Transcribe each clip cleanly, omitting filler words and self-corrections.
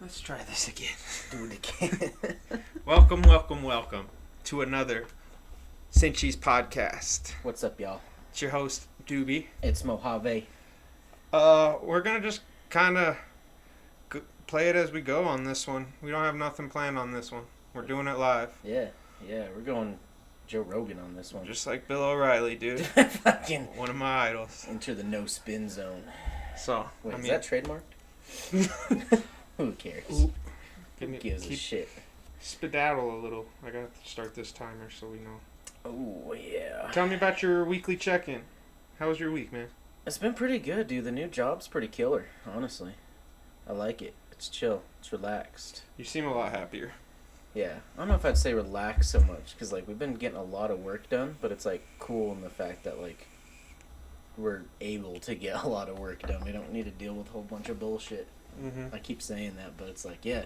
Let's try this again. Do it again. Welcome to another Sinchies podcast. What's up, y'all? It's your host, Dewby. It's Mojave. We're gonna just kind of play it as we go on this one. We don't have nothing planned on this one. We're doing it live. Yeah, we're going Joe Rogan on this one. Just like Bill O'Reilly, dude. Fucking One of my idols. enter the no spin zone. So, Wait, is that trademarked? Who cares? Who Gives a shit? Skedaddle a little. I got to start this timer so we know. Oh, yeah. Tell me about your weekly check-in. How was your week, man? It's been pretty good, dude. The new job's pretty killer, honestly. I like it. It's chill. It's relaxed. You seem a lot happier. Yeah. I don't know if I'd say relaxed so much, because, like, we've been getting a lot of work done, but it's, like, cool in the fact that, like, we're able to get a lot of work done. We don't need to deal with a whole bunch of bullshit. Mm-hmm. I keep saying that, but it's like, yeah,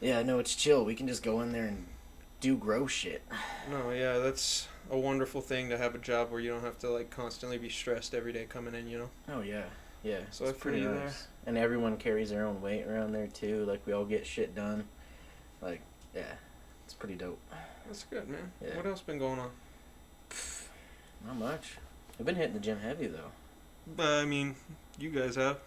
no, it's chill. We can just go in there and do gross shit. No, yeah, that's a wonderful thing to have a job where you don't have to, like, constantly be stressed every day coming in, you know? Oh, yeah. So it's I feel you there. And everyone carries their own weight around there, too. Like, we all get shit done. Like, yeah, it's pretty dope. That's good, man. Yeah. What else been going on? Not much. We've been hitting the gym heavy, though. I mean, you guys have.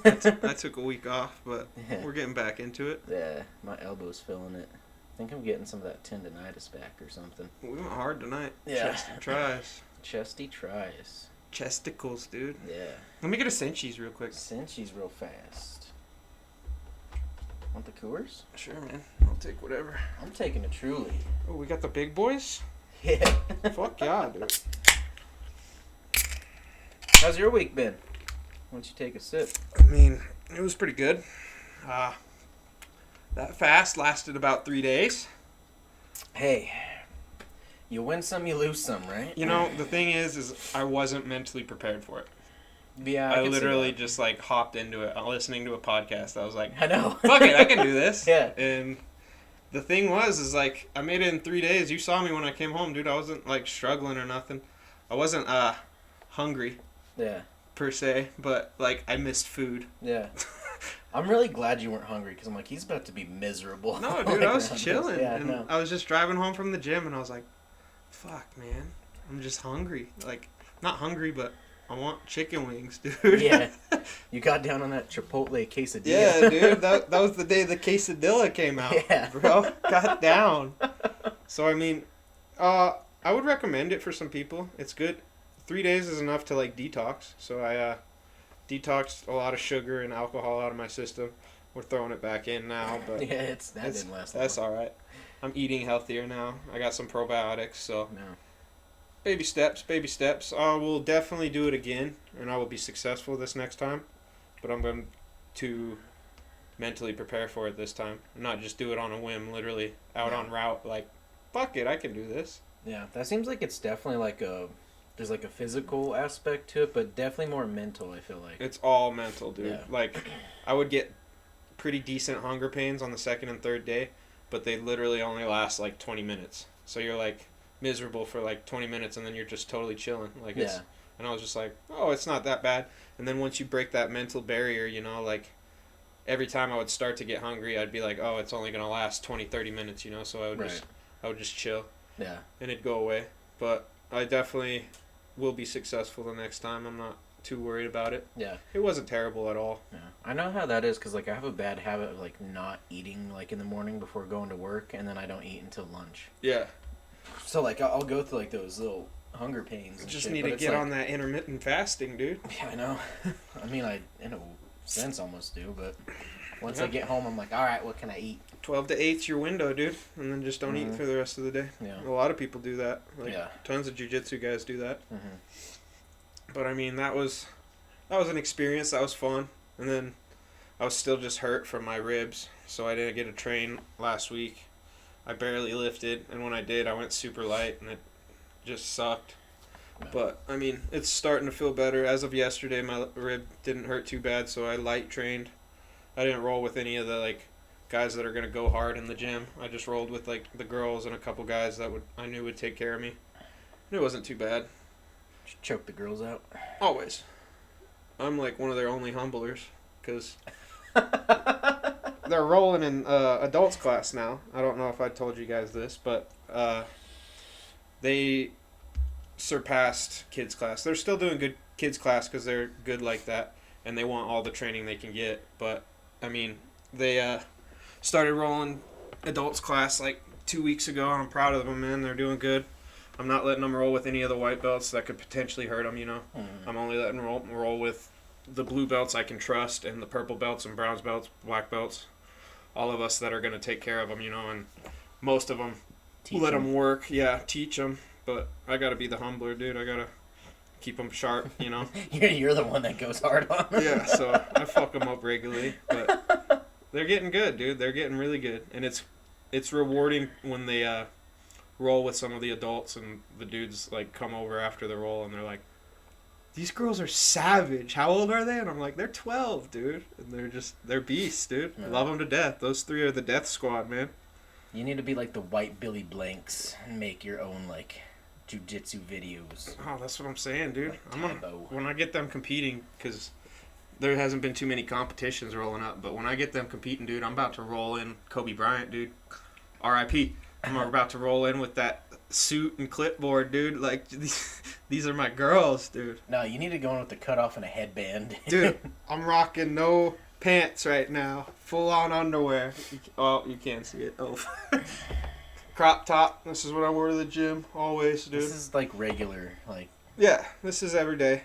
I took a week off, but Yeah. we're getting back into it. Yeah, my elbow's feeling it. I think I'm getting some of that tendonitis back or something. We went hard tonight. Yeah. Chest and tries. Chesty tries. Chesticles, dude. Yeah. Let me get a Sinchies real quick. Sinchies real fast. Want the Coors? Sure, man. I'll take whatever. I'm taking a Truly. Oh, we got the big boys? Yeah. Fuck yeah, dude. How's your week been? Why don't you take a sip? I mean, it was pretty good. That fast lasted about 3 days. Hey, you win some, you lose some, right? You know, the thing is I wasn't mentally prepared for it. Yeah, I can see literally that. just, like, hopped into it. Listening to a podcast, I was like, I know. fuck it, I can do this. Yeah. And the thing was, like, I made it in 3 days. You saw me when I came home, dude. I wasn't, like, struggling or nothing. I wasn't, hungry, Yeah. per se, but, like, I missed food. Yeah. I'm really glad you weren't hungry, because I'm like, he's about to be miserable. No, dude, I was chilling. Yeah, and no. I was just driving home from the gym, and I was like, fuck, man. I'm just hungry. Like, not hungry, but I want chicken wings, dude. Yeah. You got down on that Chipotle quesadilla. Yeah, dude. That was the day the quesadilla came out. Yeah. Bro, got down. So, I mean, I would recommend it for some people. It's good. 3 days is enough to, like, detox. So I detoxed a lot of sugar and alcohol out of my system. We're throwing it back in now, but Yeah, that didn't last long. that's all right. I'm eating healthier now. I got some probiotics, so No. baby steps. I will definitely do it again, and I will be successful this next time. But I'm going to mentally prepare for it this time, and not just do it on a whim, literally out on route. Like, fuck it, I can do this. Yeah, that seems like it's definitely like there's like a physical aspect to it, but definitely more mental, I feel like. It's all mental, dude. Yeah. Like, I would get pretty decent hunger pains on the second and third day, but they literally only last like 20 minutes. So you're like miserable for like 20 minutes, and then you're just totally chilling. Like, it's, Yeah. and I was just like, oh, it's not that bad. And then once you break that mental barrier, you know, like, every time I would start to get hungry, I'd be like, oh, it's only gonna last 20, 30 minutes, you know. So I would just chill, Yeah. and it'd go away. But I definitely will be successful the next time. I'm not too worried about it. Yeah. It wasn't terrible at all. Yeah. I know how that is, because like I have a bad habit of like not eating like in the morning before going to work, and then I don't eat until lunch. Yeah. So like I'll go through like those little hunger pains and Just shit, need but to it's get like, on that intermittent fasting, dude. Yeah, I know. I mean, I in a sense almost do, but once Yeah. I get home, I'm like, all right, what can I eat? 12 to 8's your window, dude. And then just don't eat Mhm. for the rest of the day. Yeah. A lot of people do that. Like, Yeah. tons of jiu-jitsu guys do that. Mm-hmm. But, I mean, that was an experience. That was fun. And then I was still just hurt from my ribs, so I didn't get to train last week. I barely lifted, and when I did, I went super light, and it just sucked. No. But, I mean, it's starting to feel better. As of yesterday, my rib didn't hurt too bad, so I light trained. I didn't roll with any of the, like, guys that are going to go hard in the gym. I just rolled with, like, the girls and a couple guys that I knew would take care of me. And it wasn't too bad. Just choke the girls out. Always. I'm, like, one of their only humblers, because they're rolling in adults class now. I don't know if I told you guys this, but they surpassed kids class. They're still doing good kids class because they're good like that, and they want all the training they can get. But I mean, they started rolling adults class like 2 weeks ago, and I'm proud of them, man. They're doing good. I'm not letting them roll with any of the white belts that could potentially hurt them, you know. I'm only letting them roll with the blue belts I can trust, and the purple belts and bronze belts, black belts, all of us that are going to take care of them, you know, and most of them let them work. Yeah, teach them. But I got to be the humbler, dude. I got to keep them sharp, you know. You're the one that goes hard on them. Yeah, so I fuck them up regularly. But they're getting good, dude. They're getting really good. And it's rewarding when they roll with some of the adults and the dudes, like, come over after the roll and they're like, these girls are savage. How old are they? And I'm like, they're 12, dude. And they're beasts, dude. Yeah. Love them to death. Those three are the death squad, man. You need to be like the white Billy Blanks and make your own, like, jiu-jitsu videos. Oh, that's what I'm saying, dude. Like when I get them competing, because there hasn't been too many competitions rolling up, but when I get them competing, dude, I'm about to roll in Kobe Bryant, dude. R.I.P. I'm about to roll in with that suit and clipboard, dude. Like, these are my girls, dude. No, you need to go in with the cutoff and a headband. Dude, I'm rocking no pants right now. Full on underwear. Oh, you can't see it. Oh. Crop top. This is what I wore to the gym always, dude. This is like regular, like. Yeah, this is every day.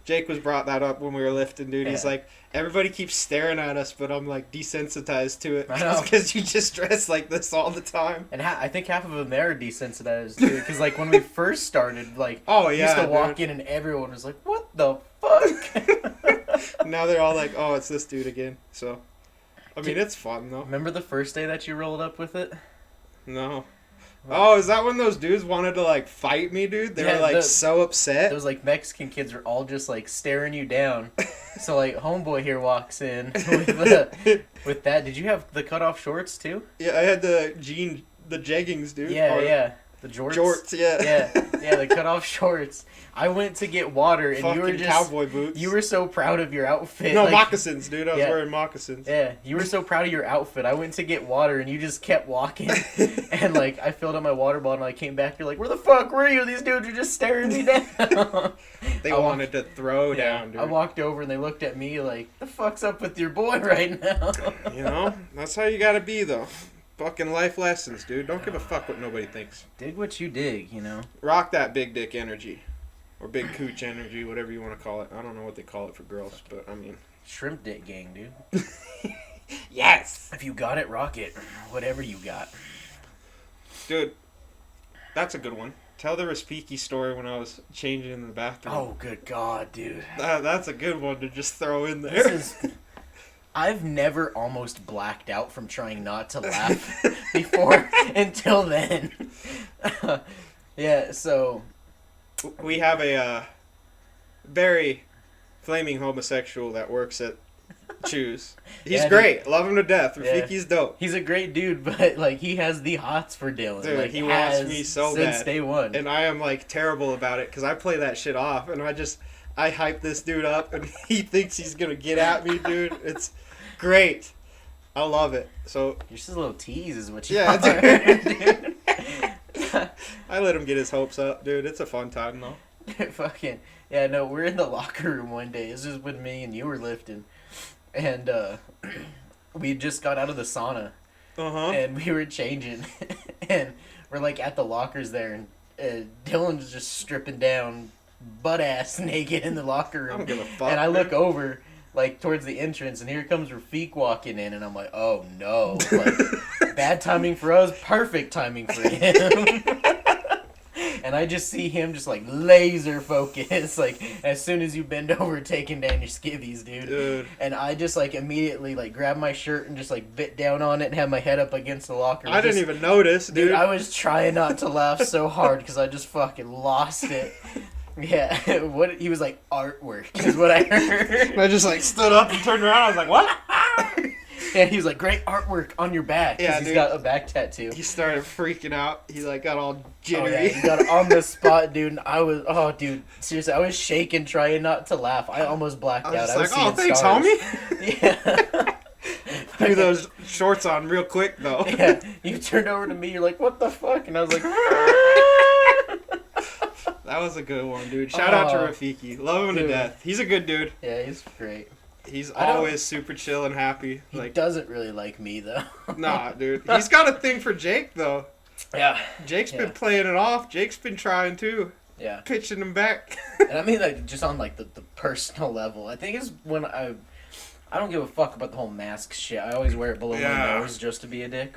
Jake was brought that up when we were lifting, dude. Yeah. He's like, everybody keeps staring at us, but I'm like desensitized to it. I know. Because you just dress like this all the time. And I think half of them there are desensitized to it. Because like when we first started, like, oh yeah, used to walk in and everyone was like, "What the fuck?" Now they're all like, "Oh, it's this dude again." So, I mean, it's fun though. Remember the first day that you rolled up with it? No. Oh, is that when those dudes wanted to, like, fight me, dude? They were, like, so upset. Those, like, Mexican kids are all just, like, staring you down. So, like, homeboy here walks in with that. Did you have the cutoff shorts, too? Yeah, I had the jeggings, dude. Yeah, yeah. The jorts? Jorts, yeah. Yeah, the cutoff shorts. I went to get water, and fucking you were just... cowboy boots. You were so proud of your outfit. No, like, moccasins, dude. I was wearing moccasins. Yeah, you were so proud of your outfit. I went to get water, and you just kept walking. And, like, I filled up my water bottle, and I came back. You're like, where the fuck were you? These dudes are just staring me down. They wanted to throw down, dude. I walked over, and they looked at me like, the fuck's up with your boy right now? You know? That's how you gotta be, though. Fucking life lessons, dude. Don't give a fuck what nobody thinks. Dig what you dig, you know? Rock that big dick energy. Or big cooch energy, whatever you want to call it. I don't know what they call it for girls, but I mean... Shrimp dick gang, dude. Yes! If you got it, rock it. Whatever you got. Dude, that's a good one. Tell the Respiki story when I was changing in the bathroom. Oh, good God, dude. That's a good one to just throw in there. I've never almost blacked out from trying not to laugh before until then. Yeah, so... We have a very flaming homosexual that works at Choose. He's great. Dude. Love him to death. Rafiki's dope. He's a great dude, but like he has the hots for Dylan. Dude, like, he wants me so bad. Since day one. And I am like terrible about it because I play that shit off and I hype this dude up and he thinks he's going to get at me, dude. It's great. I love it. So you're just a little tease is what you are. Dude. I let him get his hopes up, dude. It's a fun time, though. Fucking yeah, no. We're in the locker room one day. It's just with me and you were lifting, and we just got out of the sauna, and we were changing, and we're like at the lockers there, and Dylan's just stripping down, butt ass naked in the locker room. I don't give a fuck. And I look over. Like, towards the entrance, and here comes Rafiq walking in, and I'm like, oh, no. Like, bad timing for us, perfect timing for him. And I just see him just, like, laser focus, like, as soon as you bend over, taking down your skivvies, dude. And I just, like, immediately, like, grab my shirt and just, like, bit down on it and have my head up against the locker. I didn't even notice, dude. I was trying not to laugh so hard because I just fucking lost it. Yeah, what he was like, artwork is what I heard. I just like stood up and turned around. I was like, what? Yeah, he was like, great artwork on your back. Yeah, he's got a back tattoo. He started freaking out. He like got all jittery. Oh, yeah, he got it on the spot, dude. And I was, seriously, I was shaking, trying not to laugh. I almost blacked out. I was like, oh, thanks, homie. Yeah. threw those shorts on real quick, though. Yeah, you turned over to me, you're like, what the fuck? And I was like... That was a good one, dude. Shout out to Rafiki. Love him to death. He's a good dude. Yeah, he's great. He's always super chill and happy. He doesn't really like me, though. Nah, dude. He's got a thing for Jake, though. Yeah. Jake's been playing it off. Jake's been trying, too. Yeah. Pitching him back. And I mean, like, just on, like, the personal level. I think it's when I don't give a fuck about the whole mask shit. I always wear it below my nose just to be a dick.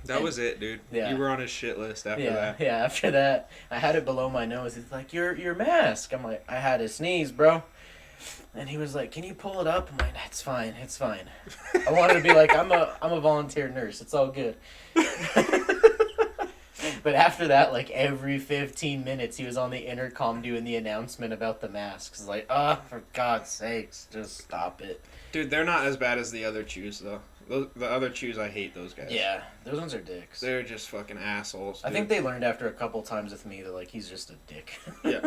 That was it, dude. Yeah. You were on his shit list after that. Yeah, after that, I had it below my nose. He's like, your mask. I'm like, I had to sneeze, bro. And he was like, can you pull it up? I'm like, it's fine. I wanted to be like, I'm a volunteer nurse. It's all good. But after that, like, every 15 minutes, he was on the intercom doing the announcement about the masks. It's like, for God's sakes, just stop it. Dude, they're not as bad as the other chews, though. The other chews, I hate those guys. Yeah, those ones are dicks. They're just fucking assholes, dude. I think they learned after a couple times with me that, like, he's just a dick. Yeah.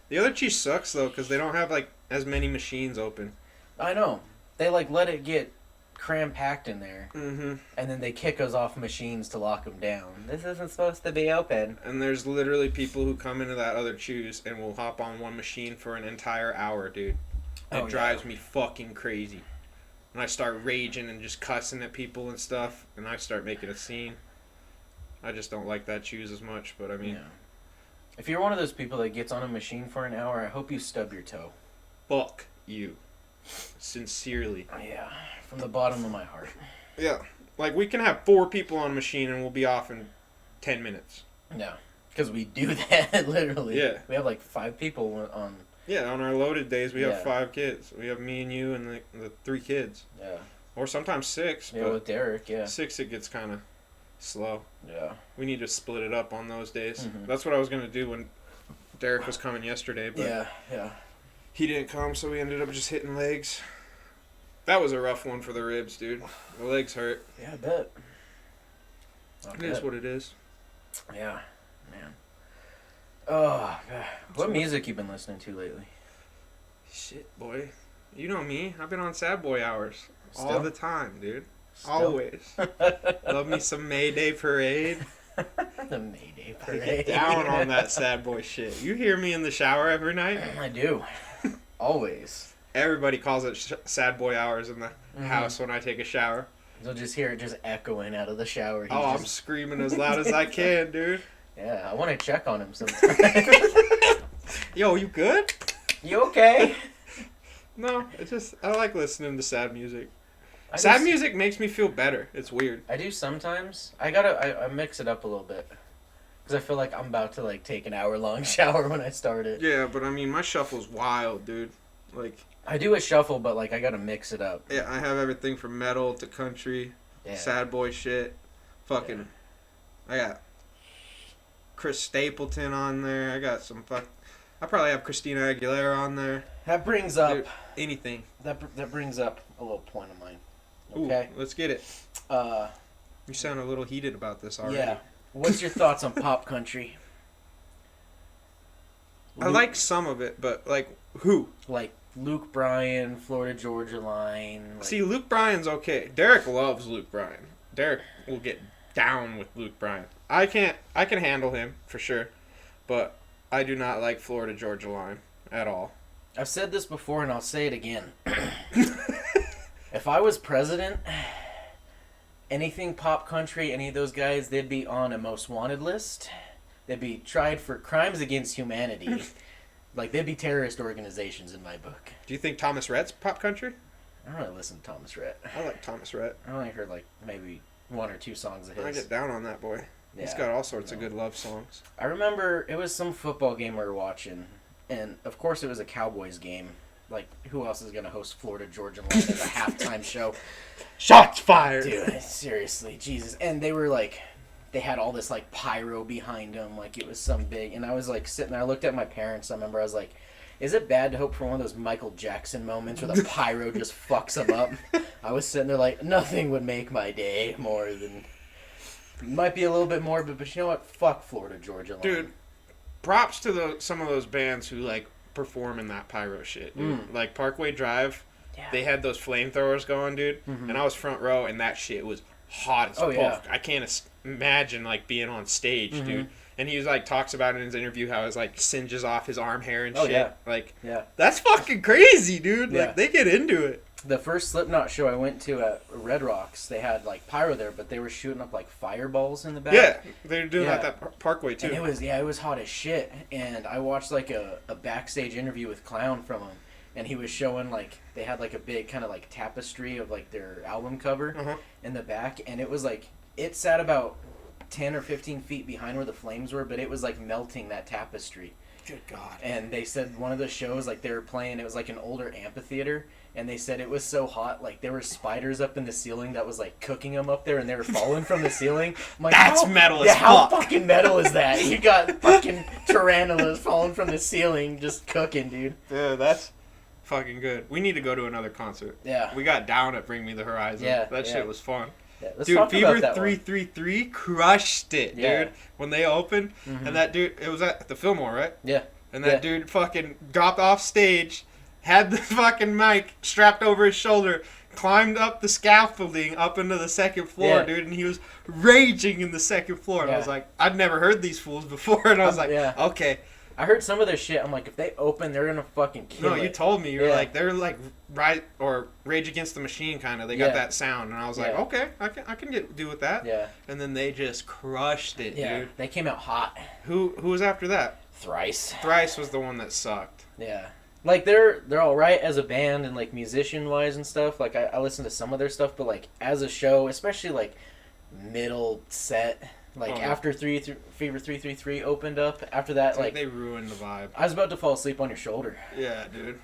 The other cheese sucks, though, because they don't have, like, as many machines open. I know. They, like, let it get cram-packed in there. Mm-hmm. And then they kick us off machines to lock them down. This isn't supposed to be open. And there's literally people who come into that other chews and will hop on one machine for an entire hour, dude. It drives me fucking crazy. And I start raging and just cussing at people and stuff, and I start making a scene. I just don't like that chews as much, but I mean... Yeah. If you're one of those people that gets on a machine for an hour, I hope you stub your toe. Fuck you. Sincerely. Yeah, from the bottom of my heart. Yeah. Like, we can have 4 people on a machine and we'll be off in 10 minutes. Yeah. Because we do that, literally. Yeah. We have, like, 5 people on... Yeah, on our loaded days, we have 5 kids. We have me and you and the 3 kids. Yeah. Or sometimes 6. Yeah, with Derek, 6, it gets kind of slow. Yeah. We need to split it up on those days. Mm-hmm. That's what I was going to do when Derek was coming yesterday. But yeah. He didn't come, so we ended up just hitting legs. That was a rough one for the ribs, dude. The legs hurt. Yeah, I bet. It is what it is. Yeah, man. Oh, God. What music you been listening to lately? Shit, boy. You know me. I've been on sad boy hours. Still? All the time, dude. Still? Always. Love me some Mayday Parade. The Mayday I Parade. get down on that sad boy shit. You hear me in the shower every night? I do. Always. Everybody calls it sad boy hours in the house when I take a shower. You'll just hear it just echoing out of the shower. I'm screaming as loud as I can, dude. Yeah, I want to check on him sometime. Yo, you good? You okay? No, I like listening to sad music. Sad music makes me feel better. It's weird. I do sometimes. I mix it up a little bit. Because I feel like I'm about to, like, take an hour-long shower when I start it. Yeah, but I mean, my shuffle's wild, dude. Like... I do a shuffle, but, like, I gotta mix it up. Yeah, I have everything from metal to country, sad boy shit. Fucking... I got Chris Stapleton on there. I got some I probably have Christina Aguilera on there. That brings up... Dude, anything. That brings up a little point of mine. Okay? Ooh, let's get it. You sound a little heated about this already. Yeah. What's your thoughts on pop country? I like some of it, but, like, who? Like, Luke Bryan, Florida Georgia Line. Like... See, Luke Bryan's okay. Derek loves Luke Bryan. Derek will get down with Luke Bryan. I can handle him, for sure. But I do not like Florida Georgia Line at all. I've said this before and I'll say it again. If I was president, anything pop country, any of those guys, they'd be on a most wanted list. They'd be tried for crimes against humanity. Like, they'd be terrorist organizations in my book. Do you think Thomas Rhett's pop country? I don't really listen to Thomas Rhett. I like Thomas Rhett. I only heard, like, maybe 1 or 2 songs of his. I get down on that boy. Yeah, he's got all sorts of good love songs. I remember it was some football game we were watching, and of course it was a Cowboys game. Like, who else is going to host Florida Georgia Line as a halftime show? Shots fired! Dude, seriously, Jesus. And they were like, they had all this, like, pyro behind them, like it was some big. And I was, like, sitting there, I looked at my parents, I remember, I was like, is it bad to hope for one of those Michael Jackson moments where the pyro just fucks them up? I was sitting there like, nothing would make my day more than... Might be a little bit morbid, but you know what? Fuck Florida Georgia Line. Dude, props to some of those bands who, like, perform in that pyro shit, dude. Like Parkway Drive. they had those flamethrowers going, dude. And I was front row, and that shit was hot as fuck. Yeah. I can't imagine like being on stage, dude. And he was like talks about in his interview how it like singes off his arm hair and shit. Yeah. Like, yeah, that's fucking crazy, dude. Yeah. Like, they get into it. The first Slipknot show I went to at Red Rocks, they had like pyro there, but they were shooting up like fireballs in the back. Yeah, they're doing that at that Parkway too. And it was hot as shit. And I watched like a backstage interview with Clown from him, and he was showing like they had like a big kind of like tapestry of like their album cover in the back, and it was like it sat about 10 or 15 feet behind where the flames were, but it was like melting that tapestry. Good God. And they said one of the shows, like they were playing, it was like an older amphitheater, and they said it was so hot, like there were spiders up in the ceiling that was like cooking them up there, and they were falling from the ceiling. I'm like, that's metal as fuck. How fucking metal is that? You got fucking tarantulas falling from the ceiling, just cooking, dude. Dude, that's fucking good. We need to go to another concert. Yeah. We got down at Bring Me the Horizon. Yeah, that shit was fun. Yeah, let's dude, talk Fever about that 333 crushed it, Yeah. dude. When they opened, and that dude, it was at the Fillmore, right? Yeah. And that dude fucking dropped off stage, had the fucking mic strapped over his shoulder, climbed up the scaffolding up into the second floor, dude, and he was raging in the second floor. And I was like, I'd never heard these fools before, and I was like, okay. I heard some of their shit. I'm like, if they open, they're gonna fucking kill it. No, you told me. You're like, they're like Rage Against the Machine kind of. They got that sound, and I was like, okay, I can do with that. Yeah. And then they just crushed it, dude. They came out hot. Who was after that? Thrice. Thrice was the one that sucked. Yeah. Like they're all right as a band and like musician wise and stuff. Like I listen to some of their stuff, but like as a show, especially like middle set. Like after Fever 333 opened up, after that, like they ruined the vibe. I was about to fall asleep on your shoulder. Yeah, dude.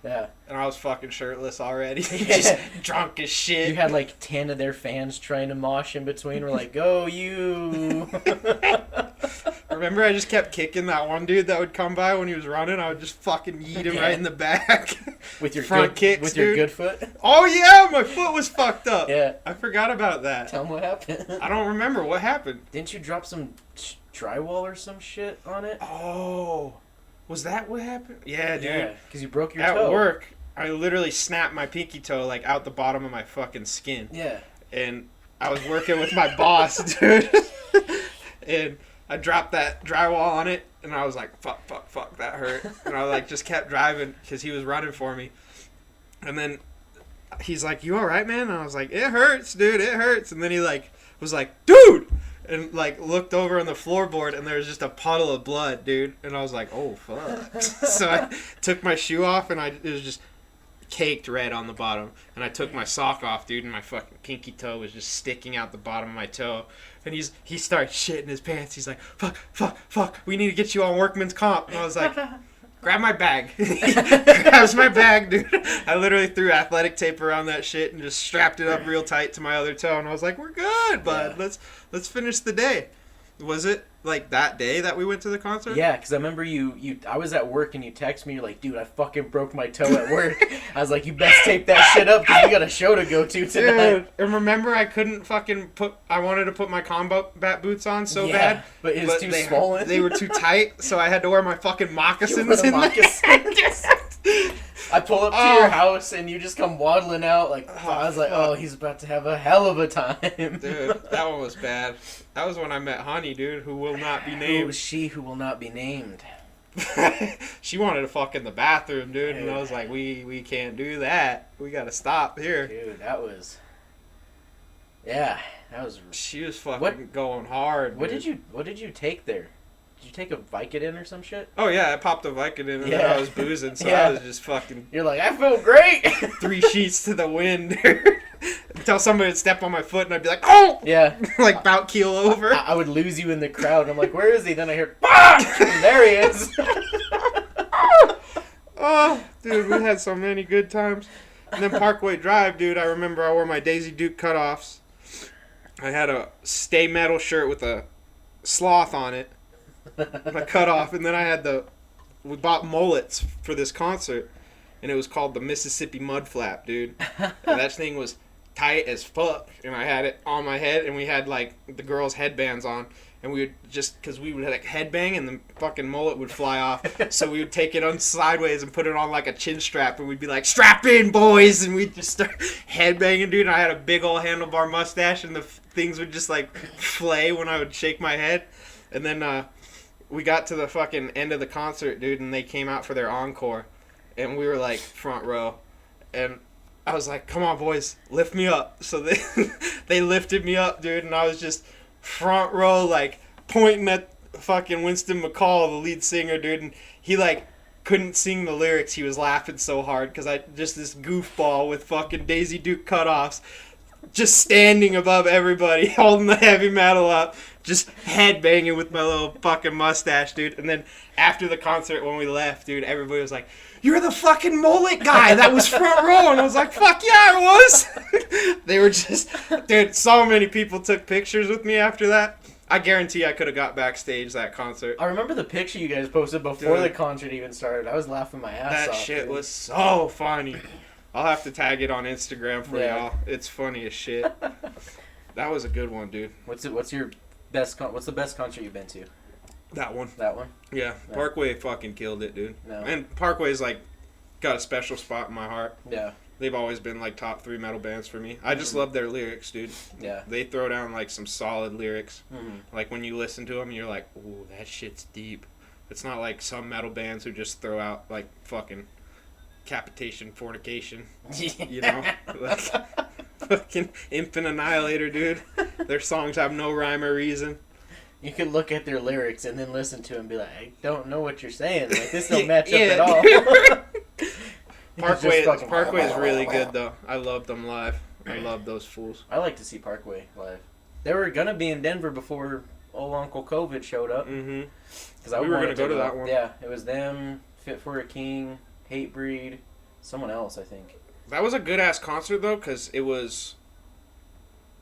Yeah. And I was fucking shirtless already. Just drunk as shit. You had like 10 of their fans trying to mosh in between. We're like, go you. Remember, I just kept kicking that one dude that would come by when he was running. I would just fucking yeet him right in the back. With your front kicks, with dude. your good foot? Oh, yeah, my foot was fucked up. Yeah. I forgot about that. Tell him what happened. I don't remember what happened. Didn't you drop some drywall or some shit on it? Oh. Was that what happened? Yeah, dude. Yeah, because you broke your toe. toe. At work, I literally snapped my pinky toe, like, out the bottom of my fucking skin. Yeah. And I was working with my boss, dude. And I dropped that drywall on it, and I was like, fuck, that hurt. And I, like, just kept driving because he was running for me. And then he's like, you all right, man? And I was like, it hurts, dude, it hurts. And then he, like, was like, dude! And, like, looked over on the floorboard, and there was just a puddle of blood, dude. And I was like, oh, fuck. So I took my shoe off, and it was just caked red on the bottom. And I took my sock off, dude, and my fucking pinky toe was just sticking out the bottom of my toe. And he starts shitting his pants. He's like, fuck, we need to get you on workman's comp. And I was like, grab my bag. He grabs my bag, dude. I literally threw athletic tape around that shit and just strapped it up real tight to my other toe. And I was like, we're good, bud. Let's finish the day. Was it like that day that we went to the concert? Yeah, because I remember I was at work and you texted me. You're like, dude, I fucking broke my toe at work. I was like, you best tape that shit up because we got a show to go to tonight. Dude, and remember I couldn't fucking I wanted to put my combat boots on so bad. But it was too swollen. They were too tight, so I had to wear my fucking moccasins in there. I pull up to your house and you just come waddling out like, I was like, oh, he's about to have a hell of a time. Dude, that one was bad. That was when I met Honey, dude, who will not be named. Who was she who will not be named? She wanted to fuck in the bathroom, dude, and I was like, we can't do that. We gotta stop here. Dude, that was... Yeah, that was... She was fucking going hard. What did you take there? Did you take a Vicodin or some shit? Oh, yeah, I popped a Vicodin and then I was boozing, so I was just fucking... You're like, I feel great! 3 sheets to the wind, dude. Until somebody would step on my foot and I'd be like, oh! Yeah. Like, about keel over. I would lose you in the crowd. I'm like, where is he? Then I hear, fuck! There he is! Oh, dude, we had so many good times. And then Parkway Drive, dude, I remember I wore my Daisy Duke cutoffs. I had a Stay Metal shirt with a sloth on it. I cut off, and then I had we bought mullets for this concert, and it was called the Mississippi Mud Flap, dude. And that thing was tight as fuck, and I had it on my head, and we had like the girls' headbands on, and we would just, because we would like headbang and the fucking mullet would fly off, so we would take it on sideways and put it on like a chin strap, and we'd be like, strap in, boys, and we'd just start headbanging, dude. And I had a big old handlebar mustache, and the things would just like flay when I would shake my head. And then we got to the fucking end of the concert, dude, and they came out for their encore, and we were like front row, and I was like, come on, boys, lift me up. So they lifted me up, dude, and I was just front row, like, pointing at fucking Winston McCall, the lead singer, dude, and he, like, couldn't sing the lyrics. He was laughing so hard, because I just this goofball with fucking Daisy Duke cutoffs, just standing above everybody, holding the heavy metal up, just headbanging with my little fucking mustache, dude. And then after the concert, when we left, dude, everybody was like, you're the fucking mullet guy that was front row. And I was like, fuck yeah, I was. They were just, dude, so many people took pictures with me after that. I guarantee I could have got backstage that concert. I remember the picture you guys posted before the concert even started. I was laughing my ass off. That shit was so funny. I'll have to tag it on Instagram for y'all. It's funny as shit. That was a good one, dude. What's your best? What's the best concert you've been to? That one. That one? Yeah. Parkway fucking killed it, dude. No. And Parkway's like got a special spot in my heart. Yeah. They've always been like top 3 metal bands for me. I just love their lyrics, dude. Yeah. They throw down like some solid lyrics. Mm-hmm. Like when you listen to them, you're like, ooh, that shit's deep. It's not like some metal bands who just throw out like fucking capitation, fornication. You know? Like, fucking Infant Annihilator, dude. Their songs have no rhyme or reason. You could look at their lyrics and then listen to them and be like, I don't know what you're saying. Like, this don't match up at all. Parkway is really good, though. I love them live. I love those fools. I like to see Parkway live. They were going to be in Denver before old Uncle COVID showed up. Mm-hmm. We were going to go to that one. Yeah, it was them, Fit for a King, Hatebreed, someone else, I think. That was a good-ass concert, though, because it was...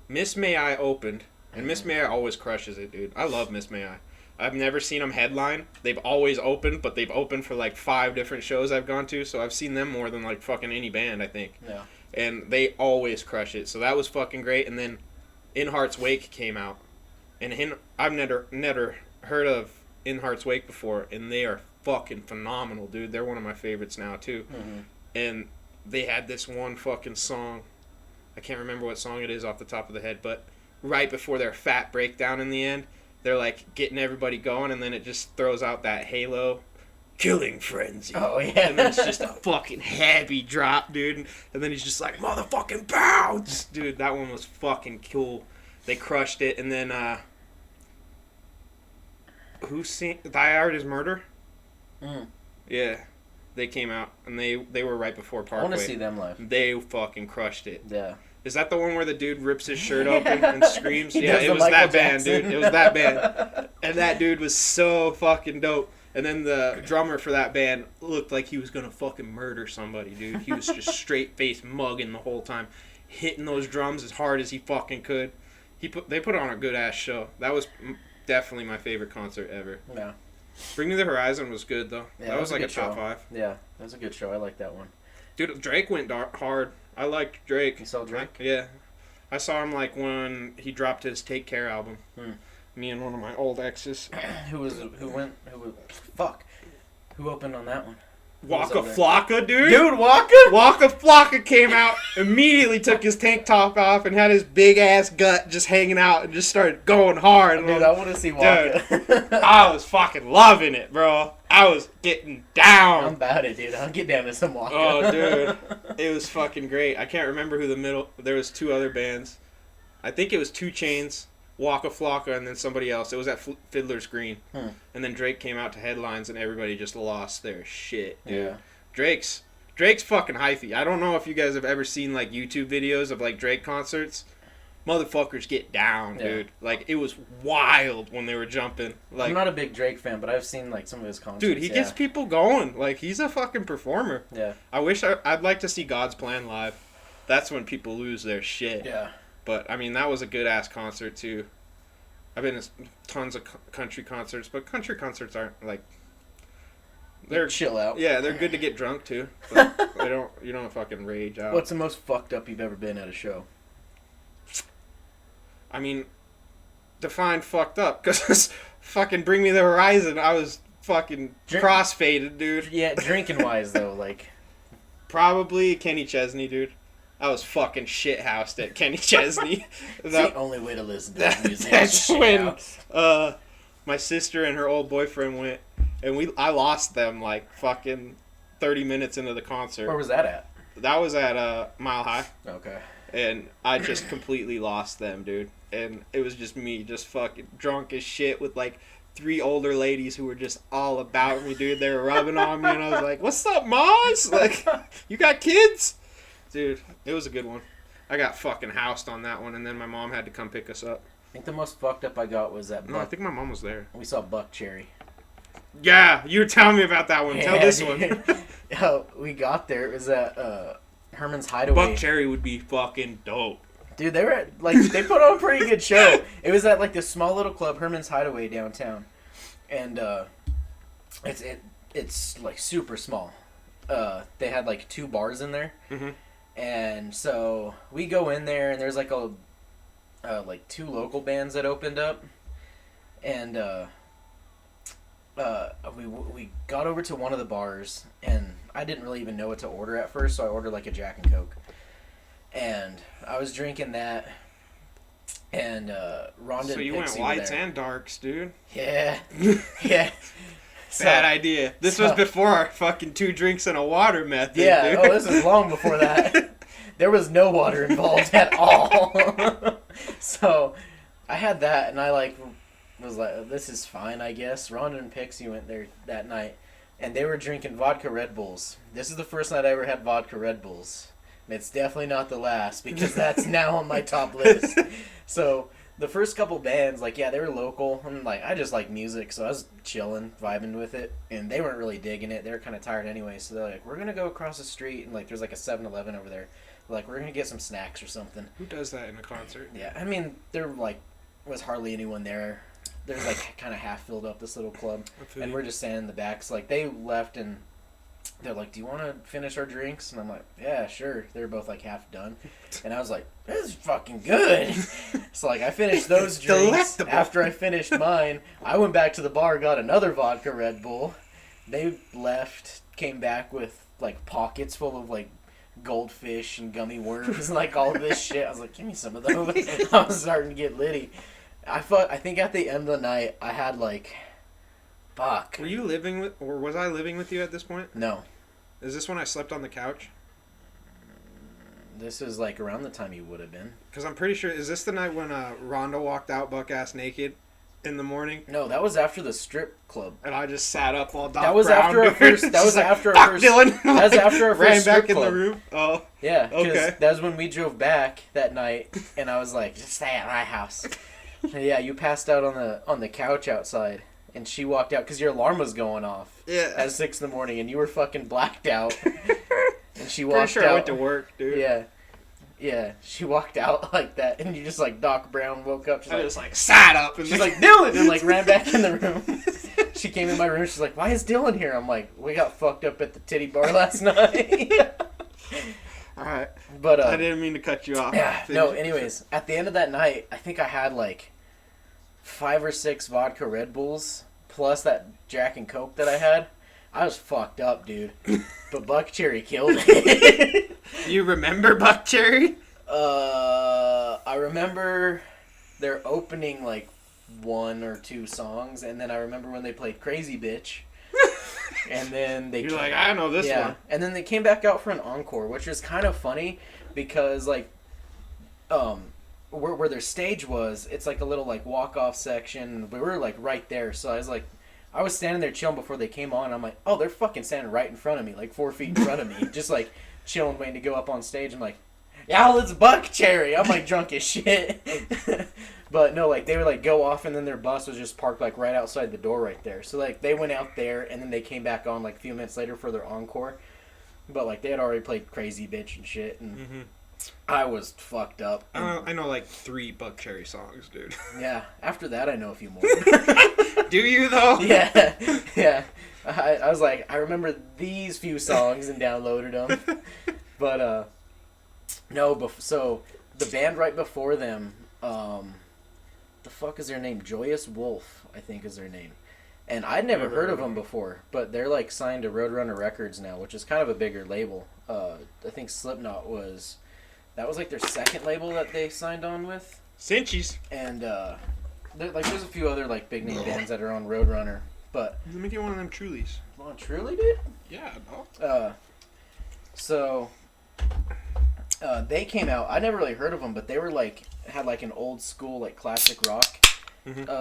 Miss May I opened, and Miss May I always crushes it, dude. I love Miss May I. I've never seen them headline. They've always opened, but they've opened for like 5 different shows I've gone to, so I've seen them more than like fucking any band, I think. Yeah. And they always crush it, so that was fucking great. And then In Heart's Wake came out, and I've never heard of In Heart's Wake before, and they are fucking phenomenal, dude. They're one of my favorites now too. Mm-hmm. And they had this one fucking song. I can't remember what song it is off the top of the head, but right before their fat breakdown in the end, they're like getting everybody going, and then it just throws out that Halo killing frenzy. Oh, yeah. And then it's just a fucking heavy drop, dude. And then he's just like, motherfucking bounce! Dude, that one was fucking cool. They crushed it. And then, who sang Die Hard is Murder? Mm. Yeah. They came out, and they were right before Parkway. I want to see them live. They fucking crushed it. Yeah. Is that the one where the dude rips his shirt open and screams? He Yeah, does it the was Michael that band, Jackson. dude. It was that band. And that dude was so fucking dope. And then the drummer for that band looked like he was going to fucking murder somebody, dude. He was just straight-faced mugging the whole time, hitting those drums as hard as he fucking could. They put on a good-ass show. That was definitely my favorite concert ever. Yeah. Bring Me the Horizon was good, though. Yeah, that was like a show. top 5. Yeah, that was a good show. I like that one. Dude, Drake went hard. I liked Drake. You saw Drake? Yeah. I saw him like when he dropped his Take Care album. Me and one of my old exes. Who opened on that one? Waka Flocka, dude. Dude, Waka? Waka Flocka came out, immediately took his tank top off and had his big ass gut just hanging out and just started going hard. Dude, I want to see Waka. Dude, I was fucking loving it, bro. I was getting down. I'm about it, dude. I'll get down to some Waka. Oh, dude. It was fucking great. I can't remember who there was 2 other bands. I think it was 2 Chainz, Waka Flocka, and then somebody else. It was at Fiddler's Green. And then Drake came out to headlines, and everybody just lost their shit, dude. Yeah. Drake's fucking hyphy. I don't know if you guys have ever seen, like, YouTube videos of, like, Drake concerts. Motherfuckers get down, dude. Like, it was wild when they were jumping. Like, I'm not a big Drake fan, but I've seen, like, some of his concerts. Dude, he gets people going. Like, he's a fucking performer. Yeah. I'd like to see God's Plan live. That's when people lose their shit. Yeah. But, I mean, that was a good-ass concert, too. I've been to tons of country concerts, but country concerts aren't, like... They're chill out. Yeah, they're good to get drunk, too. But you don't fucking rage out. What's the most fucked up you've ever been at a show? I mean, define fucked up, because fucking Bring Me the Horizon, I was fucking crossfaded, dude. Yeah, drinking wise though, like probably Kenny Chesney, dude. I was fucking shithoused at Kenny Chesney. It's the only way to listen to music. That's when my sister and her old boyfriend went, and I lost them like fucking 30 minutes into the concert. Where was that at? That was at Mile High. Okay. And I just completely lost them, dude. And it was just me, just fucking drunk as shit with like 3 older ladies who were just all about me, dude. They were rubbing on me, and I was like, "What's up, Moz? Like, you got kids?" Dude, it was a good one. I got fucking housed on that one, and then my mom had to come pick us up. I think the most fucked up I got was that. No, I think my mom was there. We saw Buck Cherry. Yeah, you were telling me about that one. Yeah, Tell this dude. one. We got there. It was at Herman's Hideaway. Buck Cherry would be fucking dope. Dude, they were at, like, they put on a pretty good show. It was at like this small little club, Herman's Hideaway downtown, and it's like super small. They had like 2 bars in there. Mm-hmm. And so we go in there, and there's like like 2 local bands that opened up, and we got over to one of the bars, and I didn't really even know what to order at first, so I ordered like a Jack and Coke, and I was drinking that, and Rhonda. So you went lights and darks, dude. Yeah, yeah. Bad idea. This was before our fucking 2 drinks and a water method. Yeah, dude. oh, this is long before that. There was no water involved at all. So I had that, and I was like, this is fine, I guess. Rhonda and Pixie went there that night, and they were drinking vodka Red Bulls. This is the first night I ever had vodka Red Bulls. And it's definitely not the last, because that's now on my top list. So the first couple bands, like, yeah, they were local. And, like, I just like music, so I was chilling, vibing with it. And they weren't really digging it. They were kind of tired anyway. So they're like, we're going to go across the street. And, like, there's, like, a 7-Eleven over there. They're like, we're going to get some snacks or something. Who does that in a concert? Yeah, I mean, there, like, was hardly anyone there. There's, like, kind of half filled up this little club. And we're just standing in the back. So, like, they left, and they're like, do you want to finish our drinks? And I'm like, yeah, sure. They were both, like, half done. And I was like, this is fucking good. So, like, I finished those drinks. Delectable. After I finished mine, I went back to the bar, got another vodka Red Bull. They left, came back with, like, pockets full of, like, goldfish and gummy worms and, like, all this shit. I was like, give me some of those. I was starting to get litty. I think at the end of the night, I had, like, fuck. Were you living with, or was I living with you at this point? No. Is this when I slept on the couch? This is, like, around the time you would have been. Because I'm pretty sure, is this the night when Rhonda walked out buck-ass naked in the morning? No, that was after the strip club. And I just sat up all Doc That was Brown, after our dude. first. That was Like, after our fuck, first. Dylan. That was after our first Ran strip back in club. the room. Oh, Yeah, because okay. that was when we drove back that night, and I was like, just stay at my house. And yeah, you passed out on the couch outside, and she walked out because your alarm was going off. Yeah. At 6 in the morning, and you were fucking blacked out. And she Pretty walked sure out. I went to work, dude. Yeah. Yeah, she walked out like that, and you just like Doc Brown woke up. She's I like, just like sat up and she's like, Dylan, and like ran back in the room. She came in my room. She's like, why is Dylan here? I'm like, we got fucked up at the titty bar last night. all right. But I didn't mean to cut you off. yeah, no. Anyways, at the end of that night, I think I had like 5 or 6 vodka Red Bulls plus that Jack and Coke that I had. I was fucked up, dude. But Buck Cherry killed it. You remember Buck Cherry? I remember their opening like 1 or 2 songs, and then I remember when they played Crazy Bitch. And then they You're like, I know this one. And then they came back out for an encore, which was kind of funny because like where their stage was, it's like a little like walk-off section. We were like right there, so I was standing there chilling before they came on. I'm like, oh, they're fucking standing right in front of me, like 4 feet in front of me, just like chilling, waiting to go up on stage. I'm like, yeah, it's Buck Cherry. I'm like drunk as shit. But no, like they would like go off, and then their bus was just parked like right outside the door right there. So like they went out there, and then they came back on like a few minutes later for their encore. But like they had already played Crazy Bitch and shit, and I was fucked up. I know like 3 Buck Cherry songs, dude. Yeah, after that I know a few more. Do you though? Yeah, yeah. I was like, I remember these few songs and downloaded them. But, no, so the band right before them, The fuck is their name? Joyous Wolf, I think is their name. And I'd never heard of them before, but they're like signed to Roadrunner Records now, which is kind of a bigger label. I think Slipknot was like their second label that they signed on with. Sinchies. And there's a few other like big name bands that are on Roadrunner, but let me get one of them Trulies. Oh, Truly, dude? Yeah, no. So they came out. I never really heard of them, but they were like had like an old school like classic rock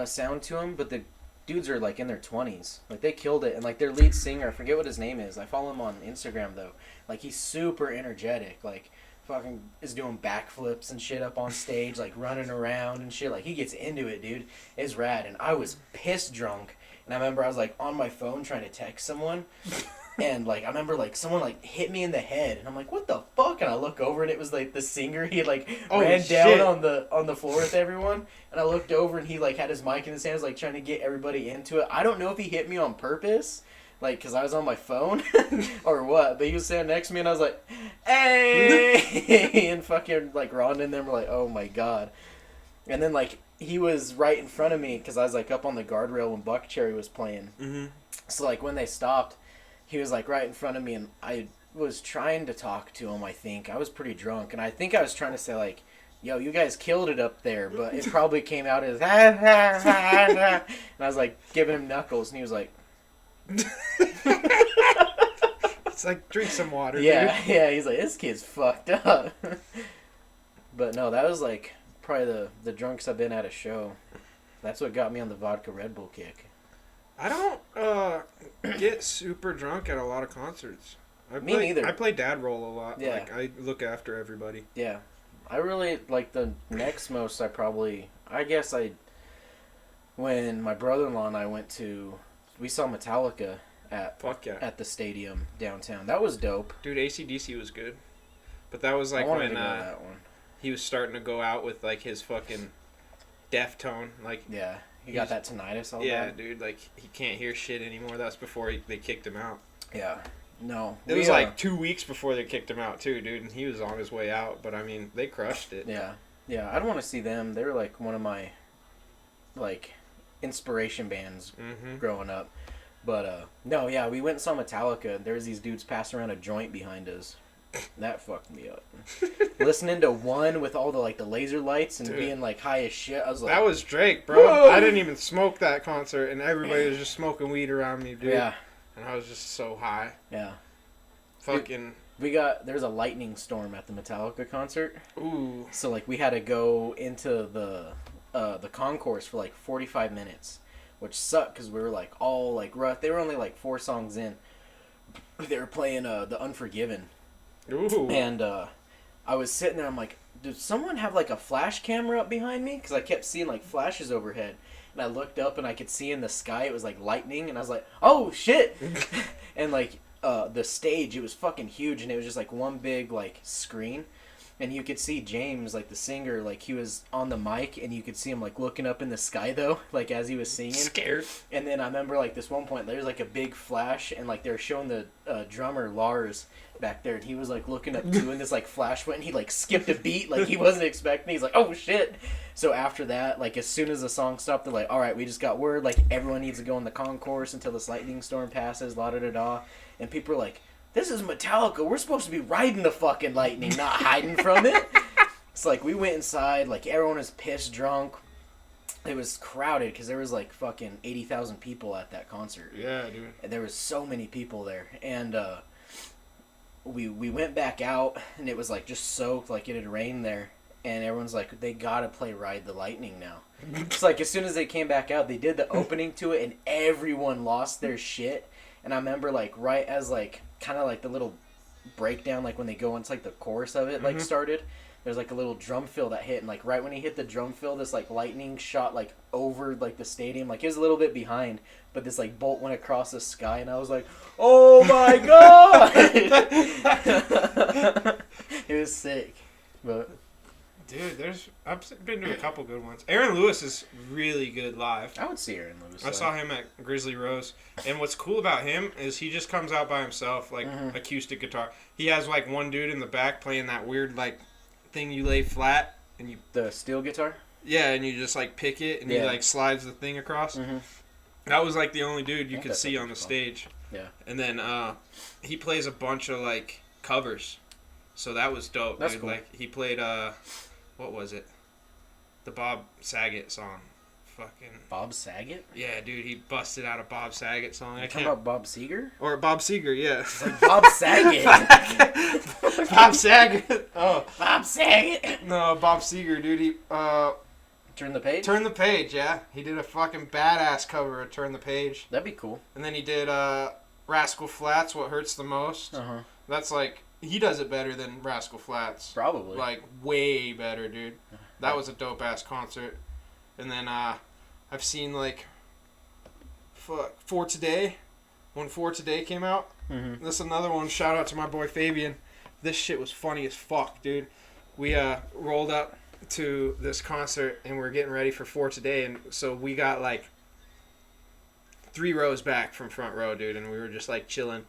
sound to them. But the dudes are like in their 20s. Like they killed it, and like their lead singer, I forget what his name is. I follow him on Instagram though. Like he's super energetic. Like fucking is doing backflips and shit up on stage, like running around and shit. Like he gets into it, dude. It's rad. And I was pissed drunk, and I remember I was like on my phone trying to text someone. And, like, I remember, like, someone, like, hit me in the head. And I'm like, what the fuck? And I look over, and it was, like, the singer. He, like, ran down on the floor with everyone. And I looked over, and he, like, had his mic in his hands, like, trying to get everybody into it. I don't know if he hit me on purpose, like, because I was on my phone or what. But he was standing next to me, and I was like, hey! And fucking, like, Ron and them were like, oh, my God. And then, like, he was right in front of me because I was, like, up on the guardrail when Buck Cherry was playing. Mm-hmm. So, like, when they stopped, he was, like, right in front of me, and I was trying to talk to him, I think. I was pretty drunk, and I think I was trying to say, like, yo, you guys killed it up there, but it probably came out as, and I was, like, giving him knuckles, and he was like... It's like, drink some water, yeah, dude. Yeah, he's like, this kid's fucked up. But, no, that was, like, probably the drunkest I've been at a show. That's what got me on the vodka Red Bull kick. I don't get super drunk at a lot of concerts. Me neither. I play dad role a lot. Yeah. Like, I look after everybody. Yeah. I really, like, the next most when my brother-in-law and I we saw Metallica at the stadium downtown. That was dope. Dude, AC/DC was good. But that was, like, when that one. He was starting to go out with, like, his fucking Deftone. Like, yeah. He got that tinnitus all yeah, dude, like, he can't hear shit anymore. That was before they kicked him out. Yeah. No. It was, like, 2 weeks before they kicked him out, too, dude, and he was on his way out. But, I mean, they crushed it. Yeah. Yeah, I don't want to see them. They were, like, one of my, like, inspiration bands growing up. But, no, yeah, we went and saw Metallica. There was these dudes passing around a joint behind us. That fucked me up. Listening to One with all the like the laser lights and being like high as shit. I was like, that was Drake, bro. Whoa! I didn't even smoke that concert, and everybody was just smoking weed around me, dude. Yeah. And I was just so high. Yeah. Fucking. There's a lightning storm at the Metallica concert. Ooh. So like we had to go into the concourse for like 45 minutes, which sucked because we were like all like rough. They were only like 4 songs in. They were playing the Unforgiven. Ooh. And I was sitting there, I'm like, did someone have like a flash camera up behind me? Because I kept seeing like flashes overhead. And I looked up and I could see in the sky it was like lightning. And I was like, oh shit! And like the stage, it was fucking huge. And it was just like one big like screen. And you could see James, like the singer, like he was on the mic. And you could see him like looking up in the sky though, like as he was singing. Scared. And then I remember like this one point, there was like a big flash. And like they were showing the drummer, Lars, back there, and he was like looking up too, and this like flash went, and he like skipped a beat like he wasn't expecting. He's like, oh shit. So after that, like as soon as the song stopped, they're like, all right, we just got word, like everyone needs to go in the concourse until this lightning storm passes, la da da da. And people are like, this is Metallica, we're supposed to be riding the fucking lightning, not hiding from it. It's like we went inside, like everyone was pissed drunk. It was crowded because there was like fucking 80,000 people at that concert. Yeah, dude. And there was so many people there. And we went back out, and it was like just soaked, like it had rained there. And everyone's like, they gotta play Ride the Lightning now. It's like as soon as they came back out, they did the opening to it, and everyone lost their shit. And I remember like right as like kind of like the little breakdown, like when they go into like the chorus of it like started, there's like a little drum fill that hit, and like right when he hit the drum fill, this like lightning shot like over like the stadium, like it was a little bit behind, but this like bolt went across the sky, and I was like, oh my god. It was sick. But dude, I've been to a couple good ones. Aaron Lewis is really good live. I would see Aaron Lewis. I saw him at Grizzly Rose, and what's cool about him is he just comes out by himself, like acoustic guitar. He has like one dude in the back playing that weird like thing you lay flat and you The steel guitar? and you just like pick it and he like slides the thing across. Mm-hmm. That was like the only dude you could see on the stage. Yeah. And then he plays a bunch of like covers, so that was dope. That's dude. cool. Like he played what was it? The Bob Saget song. Fucking Bob Saget? yeah, dude. He busted out a Bob Saget song. You talking about Bob Seger? Or Bob Seger, yeah. It's like Bob Saget. Bob Saget. Oh, Bob Saget. no, Bob Seger, dude. He Turn the page? Turn the Page, yeah. He did a fucking badass cover of Turn the Page. That'd be cool. And then he did Rascal Flatts, What Hurts the Most. Uh-huh. That's like, he does it better than Rascal Flatts. Probably. Like, way better, dude. That was a dope-ass concert. And then I've seen, like, For Today. When For Today came out. Mm-hmm. That's another one. Shout out to my boy Fabian. This shit was funny as fuck, dude. We rolled up to this concert and we're getting ready for Today, and so we got like 3 rows back from front row, dude, and we were just like chilling,